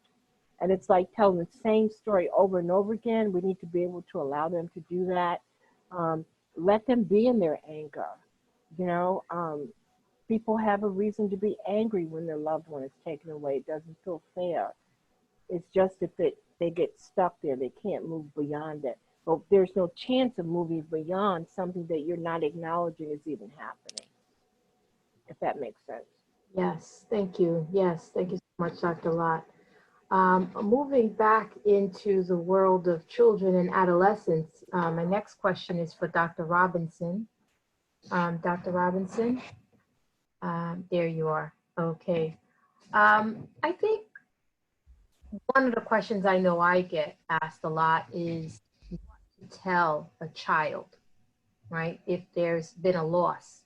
And it's like telling the same story over and over again. We need to be able to allow them to do that. Let them be in their anger. People have a reason to be angry when their loved one is taken away. It doesn't feel fair. It's just if they get stuck there, they can't move beyond it. But there's no chance of moving beyond something that you're not acknowledging is even happening, if that makes sense. Yes, thank you. Yes, thank you so much, Dr. Lott. Moving back into the world of children and adolescents, my next question is for Dr. Robinson. Dr. Robinson, there you are. Okay. I think one of the questions I know I get asked a lot is what to tell a child, right, if there's been a loss.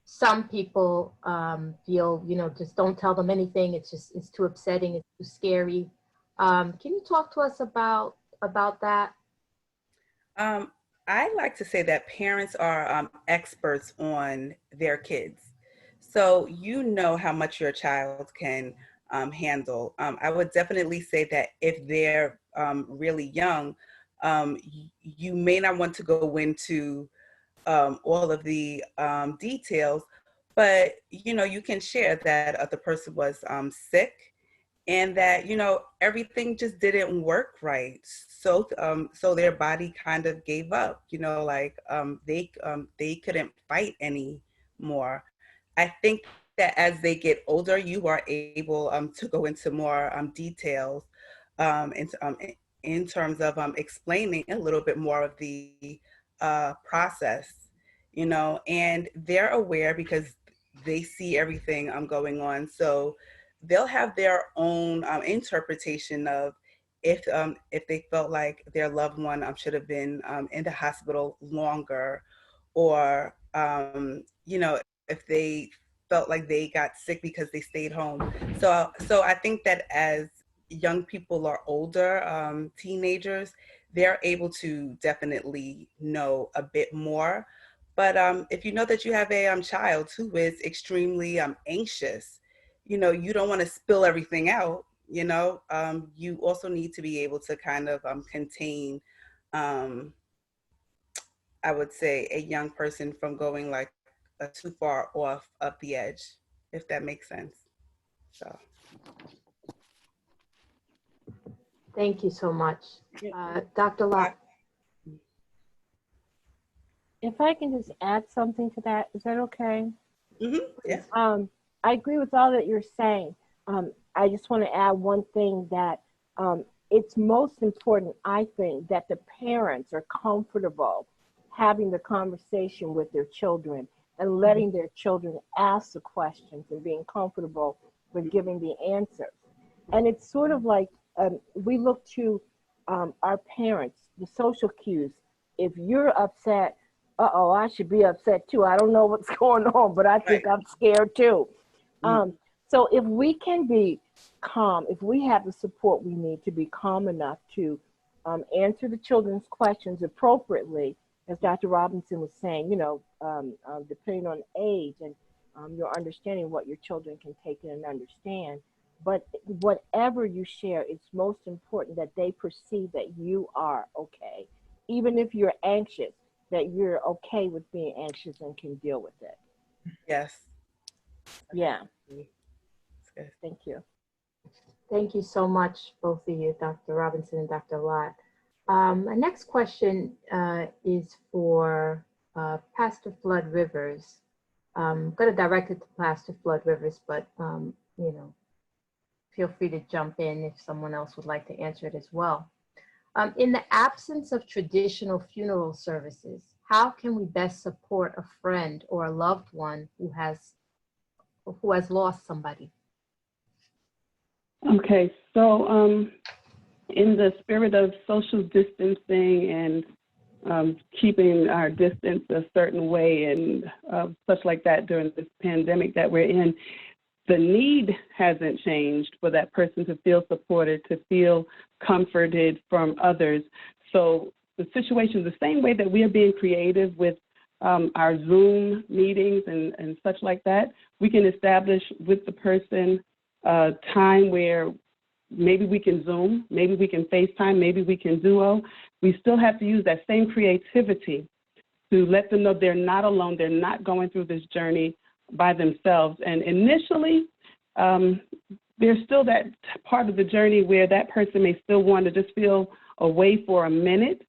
Some people feel, just don't tell them anything. It's too upsetting. It's too scary. Can you talk to us about that? I like to say that parents are experts on their kids. So you know how much your child can handle. I would definitely say that if they're really young, you may not want to go into all of the details, but you can share that the person was sick, and that everything just didn't work right. So their body kind of gave up. They couldn't fight anymore. I think that as they get older, you are able to go into more details in terms of explaining a little bit more of the process, and they're aware because they see everything going on. So they'll have their own interpretation of if they felt like their loved one should have been in the hospital longer, or if they felt like they got sick because they stayed home. So I think that as young people are older, teenagers, they're able to definitely know a bit more. But if you know that you have a child who is extremely anxious, you don't want to spill everything out. You also need to be able to kind of contain, I would say, a young person from going like too far off of the edge, if that makes sense. So. Thank you so much. Dr. Lott. If I can just add something to that, is that okay? Mm-hmm. Yeah. I agree with all that you're saying. I just want to add one thing, that it's most important, I think, that the parents are comfortable having the conversation with their children and letting their children ask the questions and being comfortable with giving the answers. And it's sort of like we look to our parents, the social cues. If you're upset, I should be upset too. I don't know what's going on, but I think I'm scared too. So if we can be calm, if we have the support we need to be calm enough to answer the children's questions appropriately, as Dr. Robinson was saying, depending on age and your understanding what your children can take in and understand. But whatever you share, it's most important that they perceive that you are okay even if you're anxious, that you're okay with being anxious and can deal with it. Yes. Yeah. That's good. Thank you. Thank you so much, both of you, Dr. Robinson and Dr. Lott. My next question is for Pastor Flood Rivers. I'm going to direct it to Pastor Flood Rivers, but you know, feel free to jump in if someone else would like to answer it as well. In the absence of traditional funeral services, how can we best support a friend or a loved one who has lost somebody? Okay, so in the spirit of social distancing and keeping our distance a certain way and such like that during this pandemic that we're in, the need hasn't changed for that person to feel supported, to feel comforted from others. So the situation, the same way that we are being creative with our Zoom meetings and such like that, we can establish with the person a time where maybe we can Zoom, maybe we can FaceTime, maybe we can Duo. We still have to use that same creativity to let them know they're not alone, they're not going through this journey by themselves. And initially, there's still that part of the journey where that person may still want to just feel away for a minute,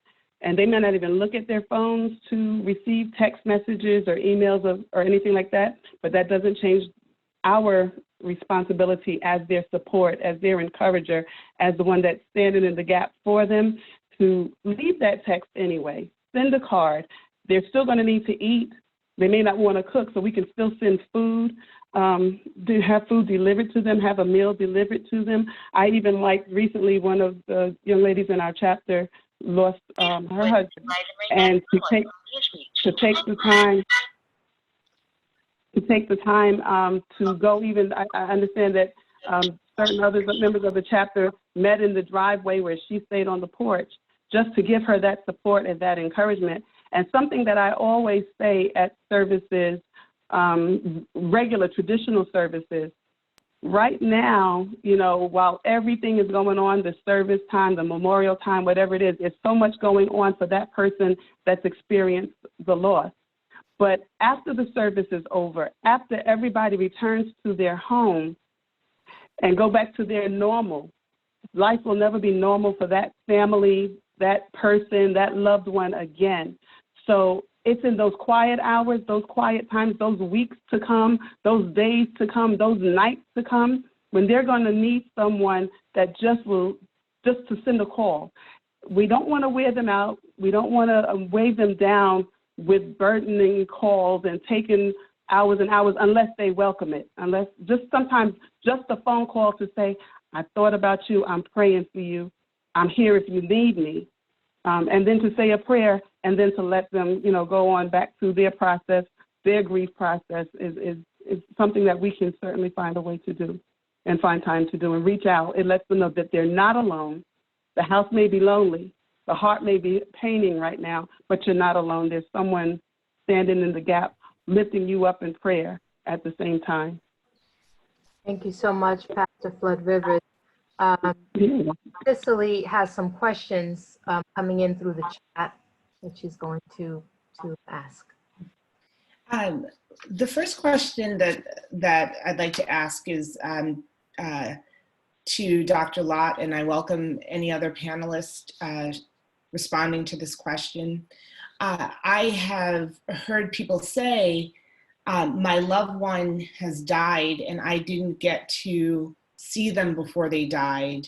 and they may not even look at their phones to receive text messages or emails or anything like that, but that doesn't change our responsibility as their support, as their encourager, as the one that's standing in the gap for them, to leave that text anyway. Send a card. They're still going to need to eat. They may not want to cook, so we can still send food, have food delivered to them, have a meal delivered to them. I even recently, one of the young ladies in our chapter lost her husband, and to take the time to go. Even I understand that certain other members of the chapter met in the driveway where she stayed on the porch, just to give her that support and that encouragement. And something that I always say at services, regular traditional services, right now, you know, while everything is going on, the service time, the memorial time, whatever it is, there's so much going on for that person that's experienced the loss. But after the service is over, after everybody returns to their home and go back to their normal, life will never be normal for that family, that person, that loved one again. So it's in those quiet hours, those quiet times, those weeks to come, those days to come, those nights to come, when they're going to need someone that just to send a call. We don't want to wear them out. We don't want to weigh them down with burdening calls and taking hours and hours unless they welcome it, unless sometimes just a phone call to say, I thought about you, I'm praying for you, I'm here if you need me. And then to say a prayer, and then to let them, you know, go on back to their process, their grief process is something that we can certainly find a way to do and find time to do and reach out. It lets them know that they're not alone. The house may be lonely, the heart may be paining right now, but you're not alone. There's someone standing in the gap, lifting you up in prayer at the same time. Thank you so much, Pastor Flood Rivers. Cicely has some questions coming in through the chat that she's going to ask. The first question that I'd like to ask is to Dr. Lott, and I welcome any other panelist responding to this question. I have heard people say, my loved one has died and I didn't get to see them before they died,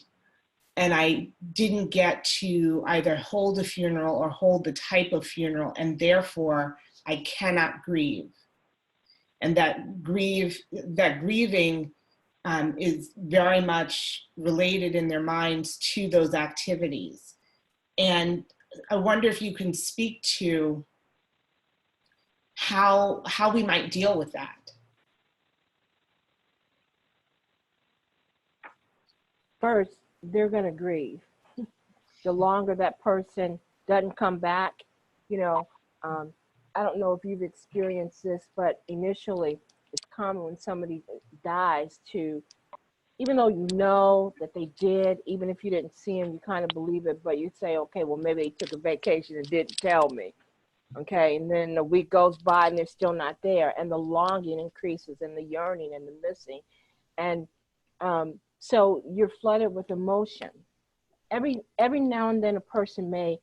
and I didn't get to either hold a funeral or hold the type of funeral, and therefore I cannot grieve. And that grieving is very much related in their minds to those activities. And I wonder if you can speak to how we might deal with that. First, they're going to grieve. The longer that person doesn't come back, you know, I don't know if you've experienced this, but initially it's common when somebody dies to even though you know that they did, even if you didn't see them, you kind of believe it, but you say, okay, well, maybe they took a vacation and didn't tell me. Okay, and then a week goes by and they're still not there, and the longing increases and the yearning and the missing. And so you're flooded with emotion. Every now and then a person may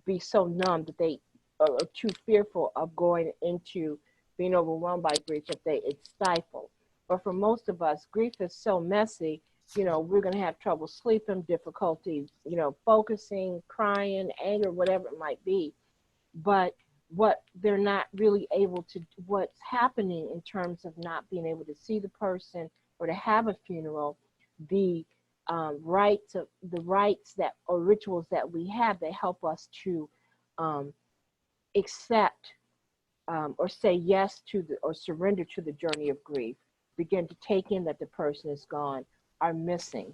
be so numb that they are too fearful of going into being overwhelmed by grief that it's stifled. But for most of us, grief is so messy, we're going to have trouble sleeping, difficulty, focusing, crying, anger, whatever it might be. But what they're not really able to, what's happening in terms of not being able to see the person or to have a funeral, the rites that or rituals that we have that help us to accept or say yes to or surrender to the journey of grief, begin to take in that the person is gone, are missing.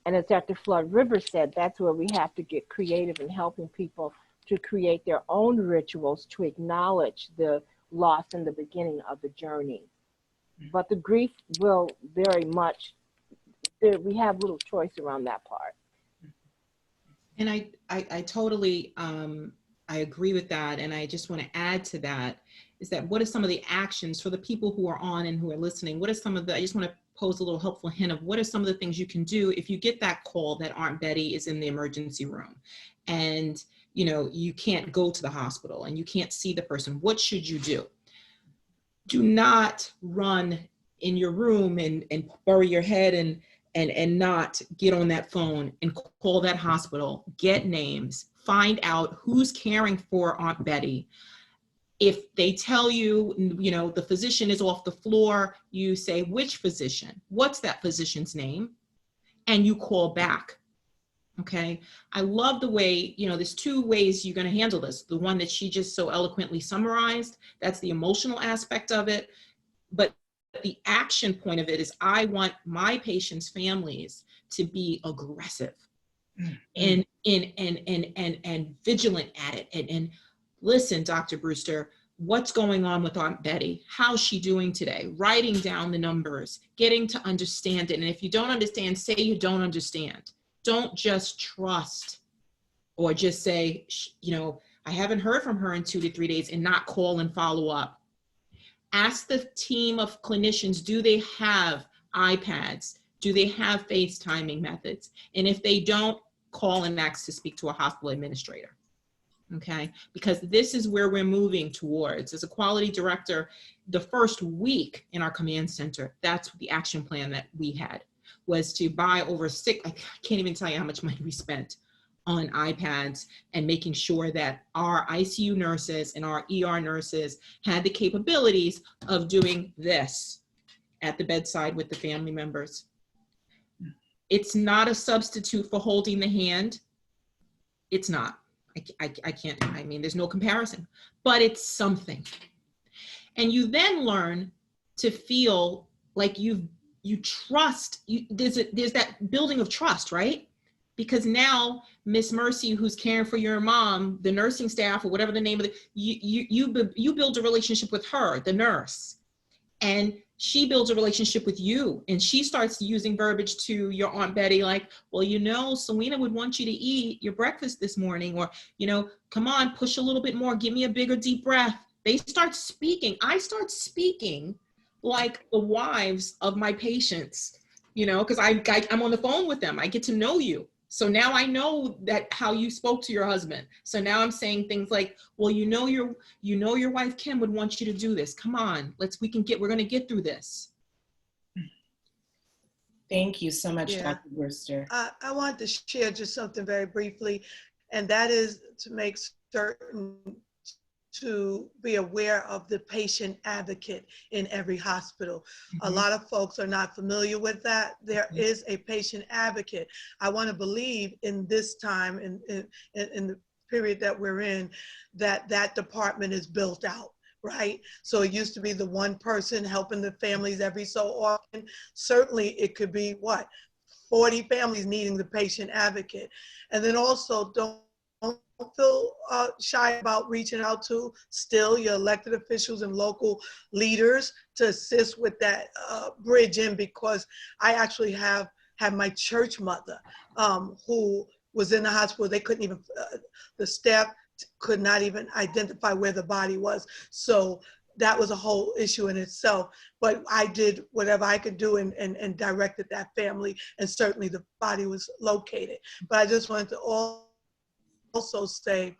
And as Dr. Flood Rivers said, that's where we have to get creative in helping people to create their own rituals to acknowledge the loss in the beginning of the journey. But the grief will very much, we have little choice around that part. And I totally, I agree with that. And I just want to add to that is that what are some of the actions for the people who are on and who are listening? What are some of the, I just want to pose a little helpful hint of what are some of the things you can do if you get that call that Aunt Betty is in the emergency room and you can't go to the hospital and you can't see the person. What should you do? Do not run in your room and bury your head and not get on that phone and call that hospital, get names, find out who's caring for Aunt Betty. If they tell you, the physician is off the floor, you say, which physician? What's that physician's name? And you call back. Okay. I love the way, there's two ways you're going to handle this. The one that she just so eloquently summarized, that's the emotional aspect of it. But the action point of it is I want my patients' families to be aggressive and vigilant at it. And listen, Dr. Brewster, what's going on with Aunt Betty? How's she doing today? Writing down the numbers, getting to understand it. And if you don't understand, say you don't understand. Don't just trust or just say, I haven't heard from her in 2 to 3 days and not call and follow up. Ask the team of clinicians, do they have iPads? Do they have FaceTiming methods? And if they don't, call and ask to speak to a hospital administrator. Okay, because this is where we're moving towards. As a quality director, the first week in our command center, that's the action plan that we had, was to buy over I can't even tell you how much money we spent on iPads and making sure that our ICU nurses and our ER nurses had the capabilities of doing this at the bedside with the family members. It's not a substitute for holding the hand. It's not. I can't, there's no comparison, but it's something. And you then learn to feel like you trust, there's that building of trust, right? Because now Miss Mercy, who's caring for your mom, the nursing staff or whatever the name of you build a relationship with her, the nurse, and she builds a relationship with you, and she starts using verbiage to your Aunt Betty, like, well, Selena would want you to eat your breakfast this morning, or, come on, push a little bit more, give me a bigger deep breath. They start speaking. I start speaking like the wives of my patients, because I'm on the phone with them. I get to know you. So now I know that how you spoke to your husband. So now I'm saying things like, well, your wife Kim would want you to do this. Come on, we're going to get through this. Thank you so much, Dr. Brewster. I wanted to share just something very briefly, and that is to make certain to be aware of the patient advocate in every hospital. Mm-hmm. A lot of folks are not familiar with that. There is a patient advocate. I want to believe in this time, in the period that we're in, that department is built out, right? So it used to be the one person helping the families every so often. Certainly it could be 40 families needing the patient advocate. And then also don't feel shy about reaching out to still your elected officials and local leaders to assist with that bridge in, because I actually have had my church mother who was in the hospital. They couldn't even, the staff could not even identify where the body was. So that was a whole issue in itself. But I did whatever I could do and directed that family, and certainly the body was located. But I just wanted to also say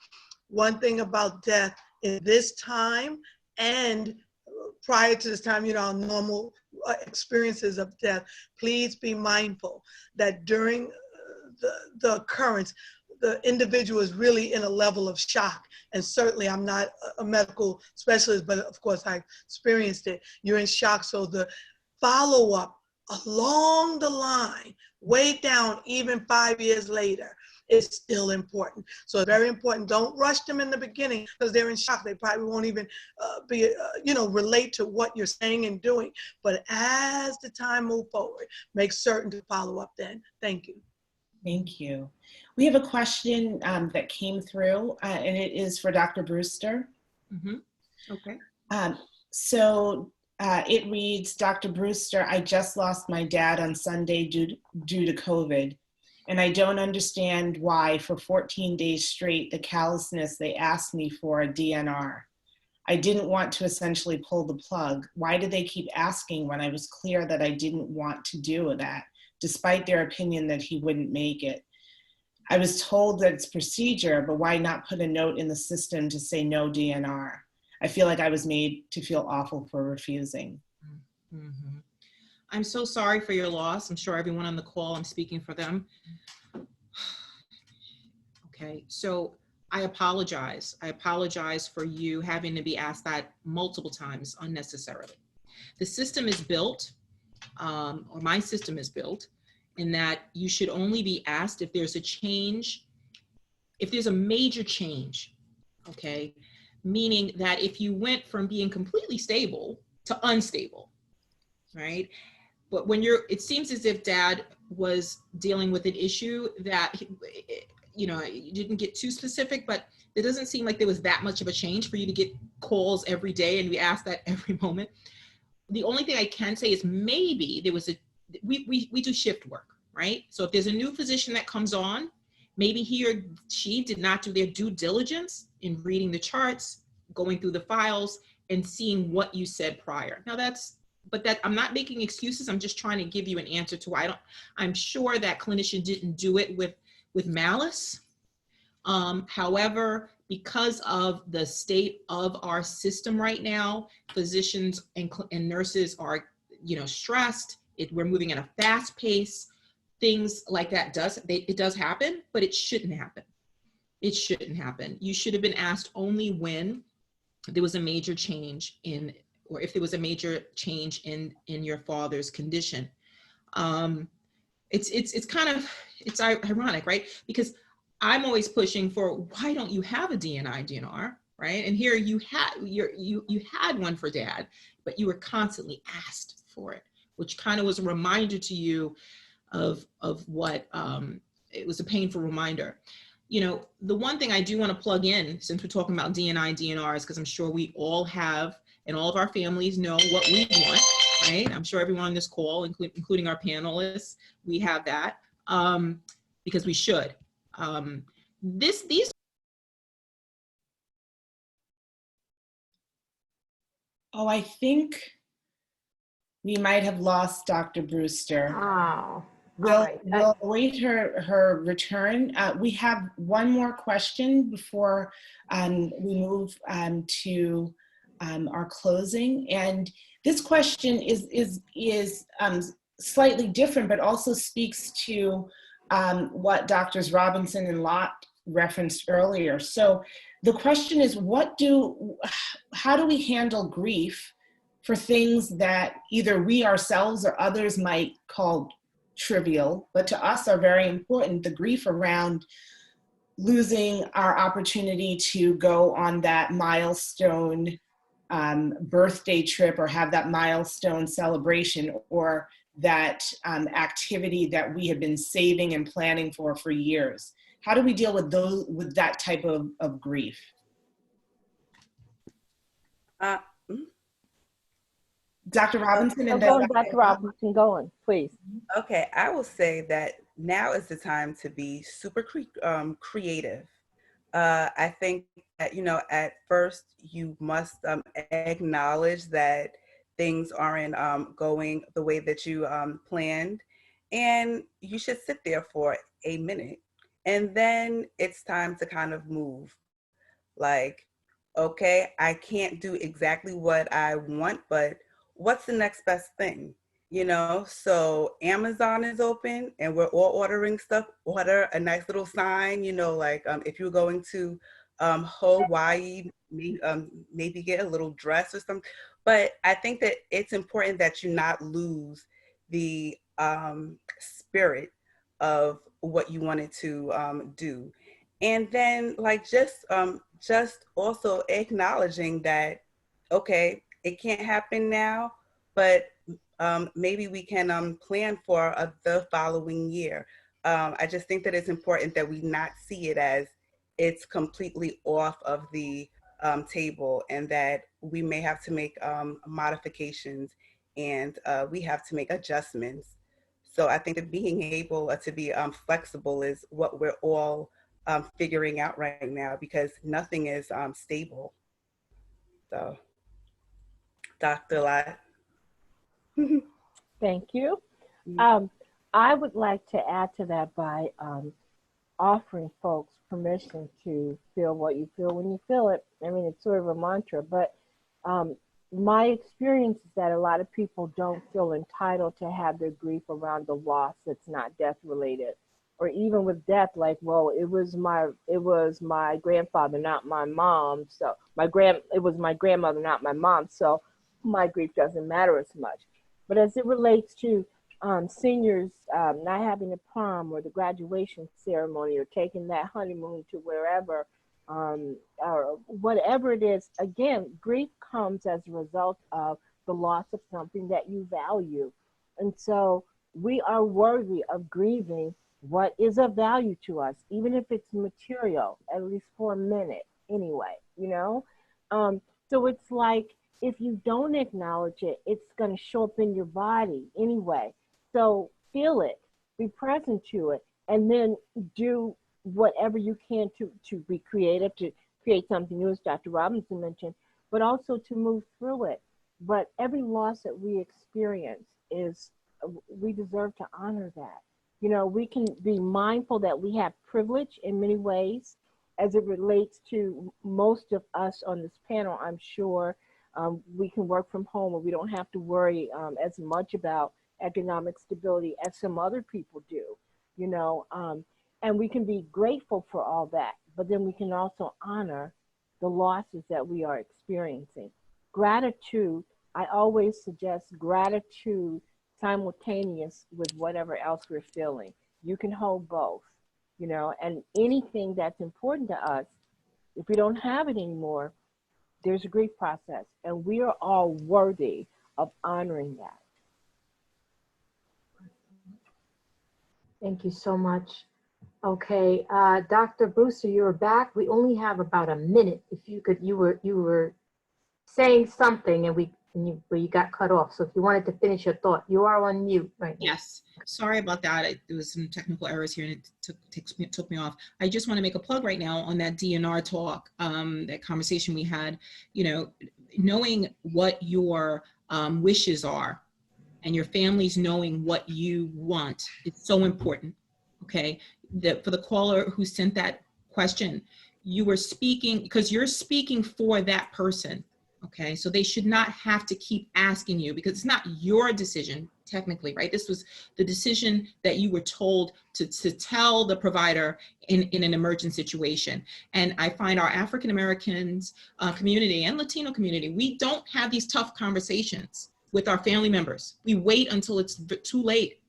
one thing about death in this time and prior to this time, our normal experiences of death. Please be mindful that during the occurrence, the individual is really in a level of shock. And certainly I'm not a medical specialist, but of course I experienced it. You're in shock. So the follow-up along the line, way down, even 5 years later, is still important. So it's very important. Don't rush them in the beginning because they're in shock. They probably won't even relate to what you're saying and doing. But as the time moves forward, make certain to follow up then. Thank you. Thank you. We have a question that came through, and it is for Dr. Brewster. Mm-hmm. Okay. It reads, Dr. Brewster, I just lost my dad on Sunday due to COVID, and I don't understand why for 14 days straight, the callousness they asked me for a DNR. I didn't want to essentially pull the plug. Why did they keep asking when I was clear that I didn't want to do that, despite their opinion that he wouldn't make it? I was told that it's procedure, but why not put a note in the system to say no DNR? I feel like I was made to feel awful for refusing. Mm-hmm. I'm so sorry for your loss. I'm sure everyone on the call, I'm speaking for them. Okay, so I apologize. I apologize for you having to be asked that multiple times unnecessarily. The system is built, or my system is built, in that you should only be asked if there's a change, if there's a major change, okay? Meaning that if you went from being completely stable to unstable, right? But when it seems as if Dad was dealing with an issue that, you didn't get too specific, but it doesn't seem like there was that much of a change for you to get calls every day and we ask that every moment. The only thing I can say is maybe there was we do shift work, right? So if there's a new physician that comes on, maybe he or she did not do their due diligence in reading the charts, going through the files, and seeing what you said prior. Now I'm not making excuses. I'm just trying to give you an answer to why I'm sure that clinician didn't do it with malice. However, because of the state of our system right now, physicians and nurses are, stressed. We're moving at a fast pace. Things like that it does happen, but it shouldn't happen. It shouldn't happen. You should have been asked only when there was a major change or if there was a major change in your father's condition. It's ironic, right? Because I'm always pushing for, why don't you have a DNR, right? And here you had one for Dad, but you were constantly asked for it, which kind of was a reminder to you of what, it was a painful reminder. The one thing I do want to plug in, since we're talking about DNRs, because I'm sure we all have, and all of our families know what we want, right? I'm sure everyone on this call, including our panelists, we have that, because we should. Oh, I think we might have lost Dr. Brewster. Oh, We'll await her return. We have one more question before we move to our closing. And this question is slightly different, but also speaks to what Drs. Robinson and Lott referenced earlier. So the question is, how do we handle grief for things that either we ourselves or others might call trivial, but to us are very important? The grief around losing our opportunity to go on that milestone birthday trip, or have that milestone celebration, or that activity that we have been saving and planning for years. How do we deal with that type of grief? Uh, Dr. Robinson, and then Going, Dr. Robinson, going, please. Okay, I will say that now is the time to be super creative. I think that, you know, at first you must acknowledge that things aren't going the way that you planned, and you should sit there for a minute, and then it's time to kind of move. Like, okay, I can't do exactly what I want, but what's the next best thing? You know, so Amazon is open and we're all ordering stuff. Order a nice little sign, you know, like if you're going to Hawaii, maybe get a little dress or something. But I think that it's important that you not lose the spirit of what you wanted to do. And then like just also acknowledging that, okay, it can't happen now, but maybe we can plan for the following year. I just think that it's important that we not see it as it's completely off of the table, and that we may have to make modifications, and we have to make adjustments. So I think that being able to be flexible is what we're all figuring out right now, because nothing is stable. So, Dr. Lott. Thank you. I would like to add to that by offering folks permission to feel what you feel when you feel it. I mean, it's sort of a mantra, but my experience is that a lot of people don't feel entitled to have their grief around the loss that's not death related, or even with death, like, well, it was my grandfather, not my mom. So it was my grandmother, not my mom. So my grief doesn't matter as much. But as it relates to seniors not having a prom or the graduation ceremony or taking that honeymoon to wherever, or whatever it is, again, grief comes as a result of the loss of something that you value. And so we are worthy of grieving what is of value to us, even if it's material, at least for a minute anyway, you know? So it's like, if you don't acknowledge it, it's going to show up in your body anyway. So feel it, be present to it, and then do whatever you can to be creative, to create something new, as Dr. Robinson mentioned, but also to move through it. But every loss that we experience we deserve to honor that. You know, we can be mindful that we have privilege in many ways as it relates to most of us on this panel. I'm sure we can work from home, or we don't have to worry as much about economic stability as some other people do, you know, and we can be grateful for all that, but then we can also honor the losses that we are experiencing. Gratitude, I always suggest gratitude simultaneous with whatever else we're feeling. You can hold both, you know, and anything that's important to us, if we don't have it anymore, there's a grief process, and we are all worthy of honoring that. Thank you so much. Okay, Dr. Brewster, you're back. We only have about a minute. If you could, you were saying something, and you got cut off. So if you wanted to finish your thought, you are on mute right now. Yes, sorry about that. There was some technical errors here, and it took me off. I just want to make a plug right now on that DNR talk, that conversation we had. You know, knowing what your wishes are, and your families knowing what you want, it's so important. Okay, for the caller who sent that question, you were speaking because you're speaking for that person. Okay, so they should not have to keep asking you, because it's not your decision technically, right? This was the decision that you were told to tell the provider in an emergent situation. And I find our African Americans community and Latino community, we don't have these tough conversations with our family members. We wait until it's too late.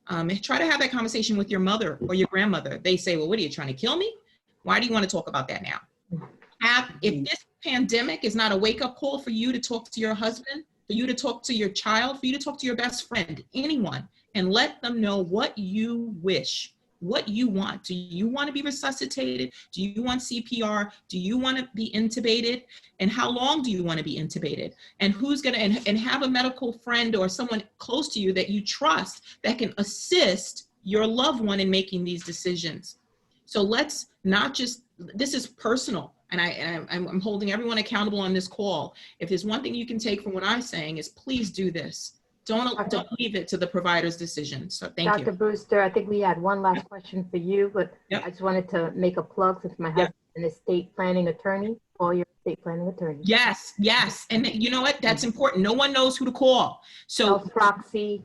Try to have that conversation with your mother or your grandmother. They say, well, what are you trying to kill me? Why do you want to talk about that now? If this pandemic is not a wake-up call for you to talk to your husband, for you to talk to your child, for you to talk to your best friend, anyone, and let them know what you wish. what you want. Do you want to be resuscitated? Do you want CPR? Do you want to be intubated? And how long do you want to be intubated? And who's going to, and have a medical friend or someone close to you that you trust that can assist your loved one in making these decisions. So let's not just, this is personal, and I'm holding everyone accountable on this call. If there's one thing you can take from what I'm saying is please do this. Don't leave it to the provider's decision. So thank you. Dr. Brewster, I think we had one last question for you, but Yep. I just wanted to make a plug since my husband is an estate planning attorney. Call your estate planning attorney. Yes, yes. And you know what? That's important. No one knows who to call. So Health proxy,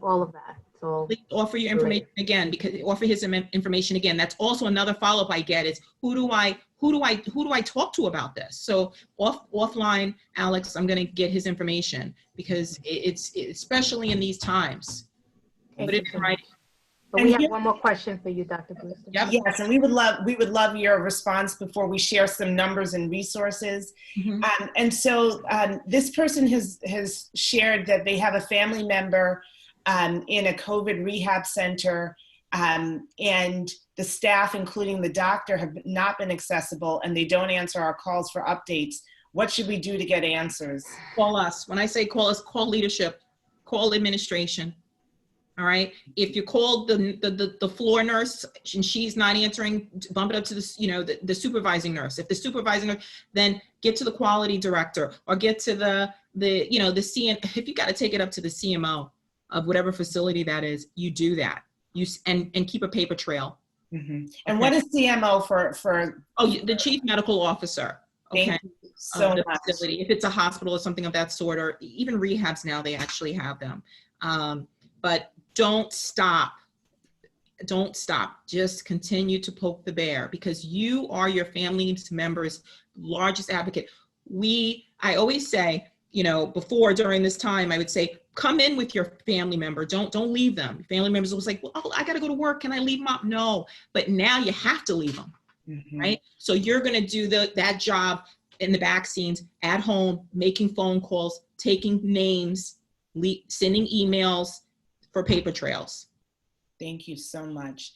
all of that. So please offer your information again, because offer his information again. That's also another follow-up I get is who do I talk to about this? So offline, Alex, I'm going to get his information because it's especially in these times. Put it in writing. But we have one more question for you, Dr. Brewster. Yep. Yes, and we would love your response before we share some numbers and resources. Mm-hmm. And so this person has shared that they have a family member in a COVID rehab center, and the staff, including the doctor, have not been accessible, and they don't answer our calls for updates. What should we do to get answers? Call us. When I say call us, call leadership, call administration. All right. If you call the floor nurse and she's not answering, bump it up to the supervising nurse. If the supervising nurse, then get to the quality director or get to the CM. If you got to take it up to the CMO of whatever facility that is, you do that. And keep a paper trail. Mm-hmm. And what is CMO for? Oh, the chief medical officer. Okay. Thank you so much. Facility. If it's a hospital or something of that sort, or even rehabs now, they actually have them. But don't stop. Don't stop. Just continue to poke the bear because you are your family members' largest advocate. I always say, before, during this time, I would say, come in with your family member. Don't leave them. Family members was like, well, I got to go to work. Can I leave mom? No, but now you have to leave them, right? So you're going to do that job in the back scenes at home, making phone calls, taking names, sending emails for paper trails. Thank you so much.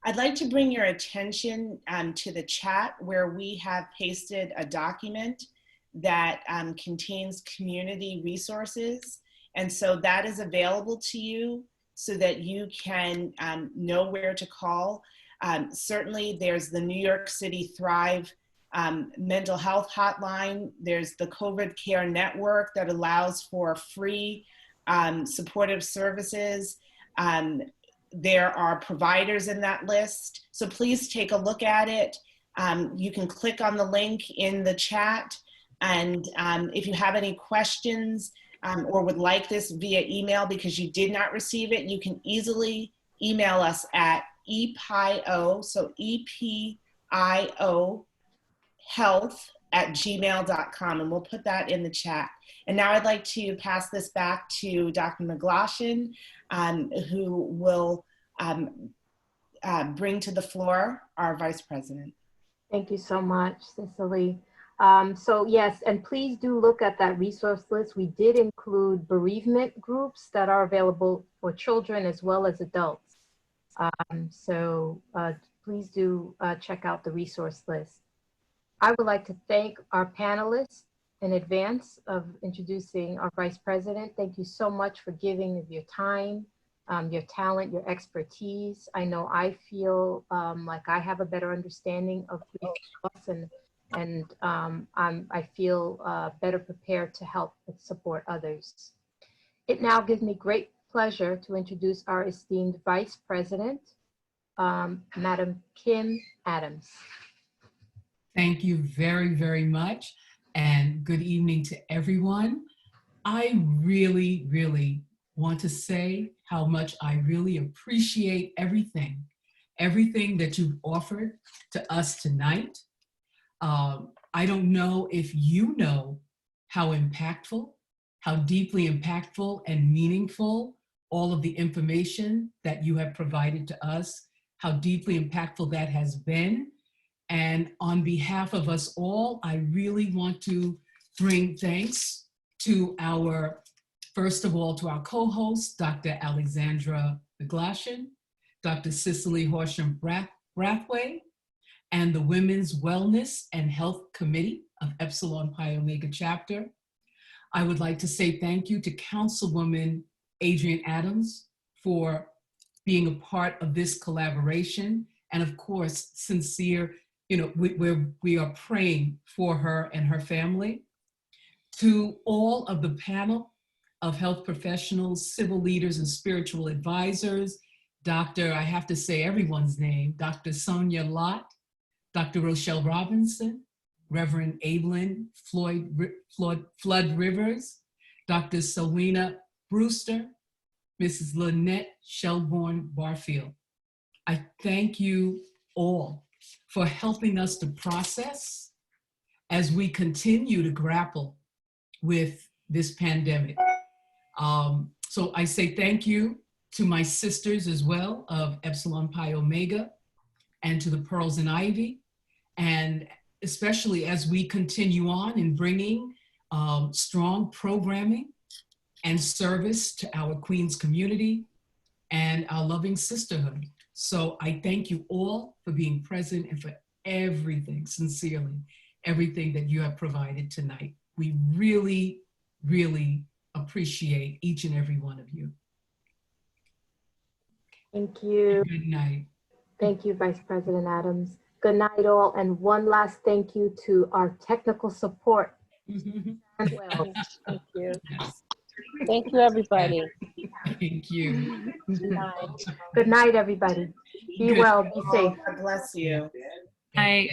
I'd like to bring your attention to the chat where we have pasted a document that contains community resources. And so that is available to you so that you can know where to call. Certainly there's the New York City Thrive mental health hotline. There's the COVID Care Network that allows for free supportive services. There are providers in that list. So please take a look at it. You can click on the link in the chat. And if you have any questions or would like this via email because you did not receive it, you can easily email us at EPIO, so EPIO health@gmail.com, and we'll put that in the chat. And now I'd like to pass this back to Dr. McGlashan, who will bring to the floor our Vice President. Thank you so much, Cicely. So yes, and please do look at that resource list. We did include bereavement groups that are available for children as well as adults. So please do check out the resource list. I would like to thank our panelists in advance of introducing our Vice President. Thank you so much for giving of your time, your talent, your expertise. I know I feel like I have a better understanding of grief loss, and I feel better prepared to help and support others. It now gives me great pleasure to introduce our esteemed Vice President, Madam Kim Adams. Thank you very, very much, and good evening to everyone. I really, really want to say how much I really appreciate everything that you've offered to us tonight. I don't know if you know how impactful, how deeply impactful and meaningful all of the information that you have provided to us, how deeply impactful that has been. And on behalf of us all, I really want to bring thanks to first of all, to our co-host, Dr. Alexandra McGlashan, Dr. Cicely Horsham Brathwaite, and the Women's Wellness and Health Committee of Epsilon Pi Omega Chapter. I would like to say thank you to Councilwoman Adrienne Adams for being a part of this collaboration. And of course, sincere, we are praying for her and her family. To all of the panel of health professionals, civil leaders, and spiritual advisors, Dr., I have to say everyone's name, Dr. Sonia Lott, Dr. Rochelle Robinson, Reverend Evelyn Flood Rivers, Dr. Selena Brewster, Mrs. Lynette Shelbourne Barfield. I thank you all for helping us to process as we continue to grapple with this pandemic. So I say thank you to my sisters as well of Epsilon Pi Omega and to the Pearls and Ivy, and especially as we continue on in bringing strong programming and service to our Queens community and our loving sisterhood. So I thank you all for being present and for everything, sincerely, everything that you have provided tonight. We really, really appreciate each and every one of you. Thank you. Good night. Thank you, Vice President Adams. Good night, all. And one last thank you to our technical support. Well, thank you. Yes. Thank you, everybody. Thank you. Good night. Good night, everybody. Be Good. well, be safe. God bless you. Night.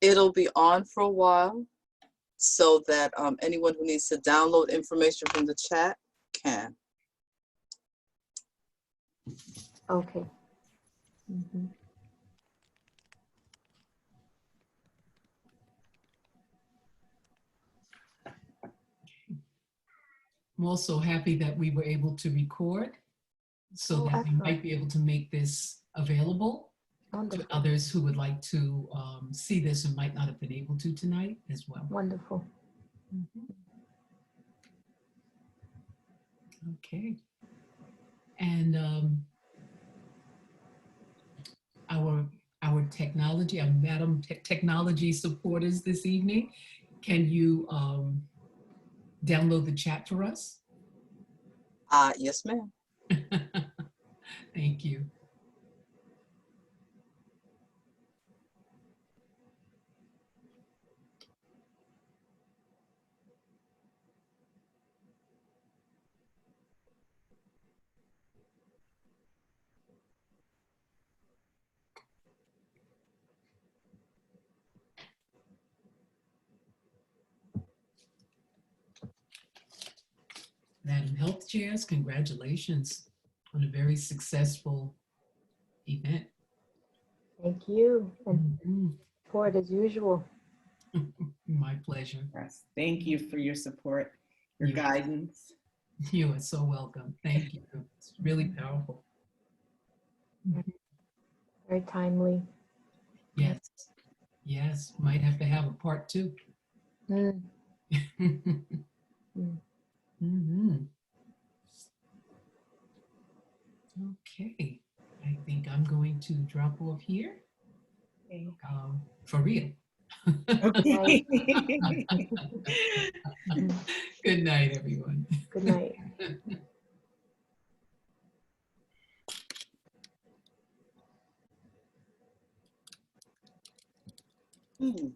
It'll be on for a while so that anyone who needs to download information from the chat can. Okay. Mhm. I'm also happy that we were able to record so Oh, that we excellent. might be able to make this available to Wonderful. others who would like to see this and might not have been able to tonight as well. Wonderful. Okay. And our technology, our Madam Technology supporters this evening, can you download the chat for us? Yes, ma'am. Thank you. Madam Health Chairs, congratulations on a very successful event. Thank you. And Mhm. support as usual. My pleasure. Yes. Thank you for your support, your You- guidance. You are so welcome. Thank you. It's really powerful. Very timely. Yes. Yes. Might have to have a part 2. Mm. Mhm. Okay. I think I'm going to drop off here. Okay. For real. Okay. Good night, everyone. Good night. Hmm.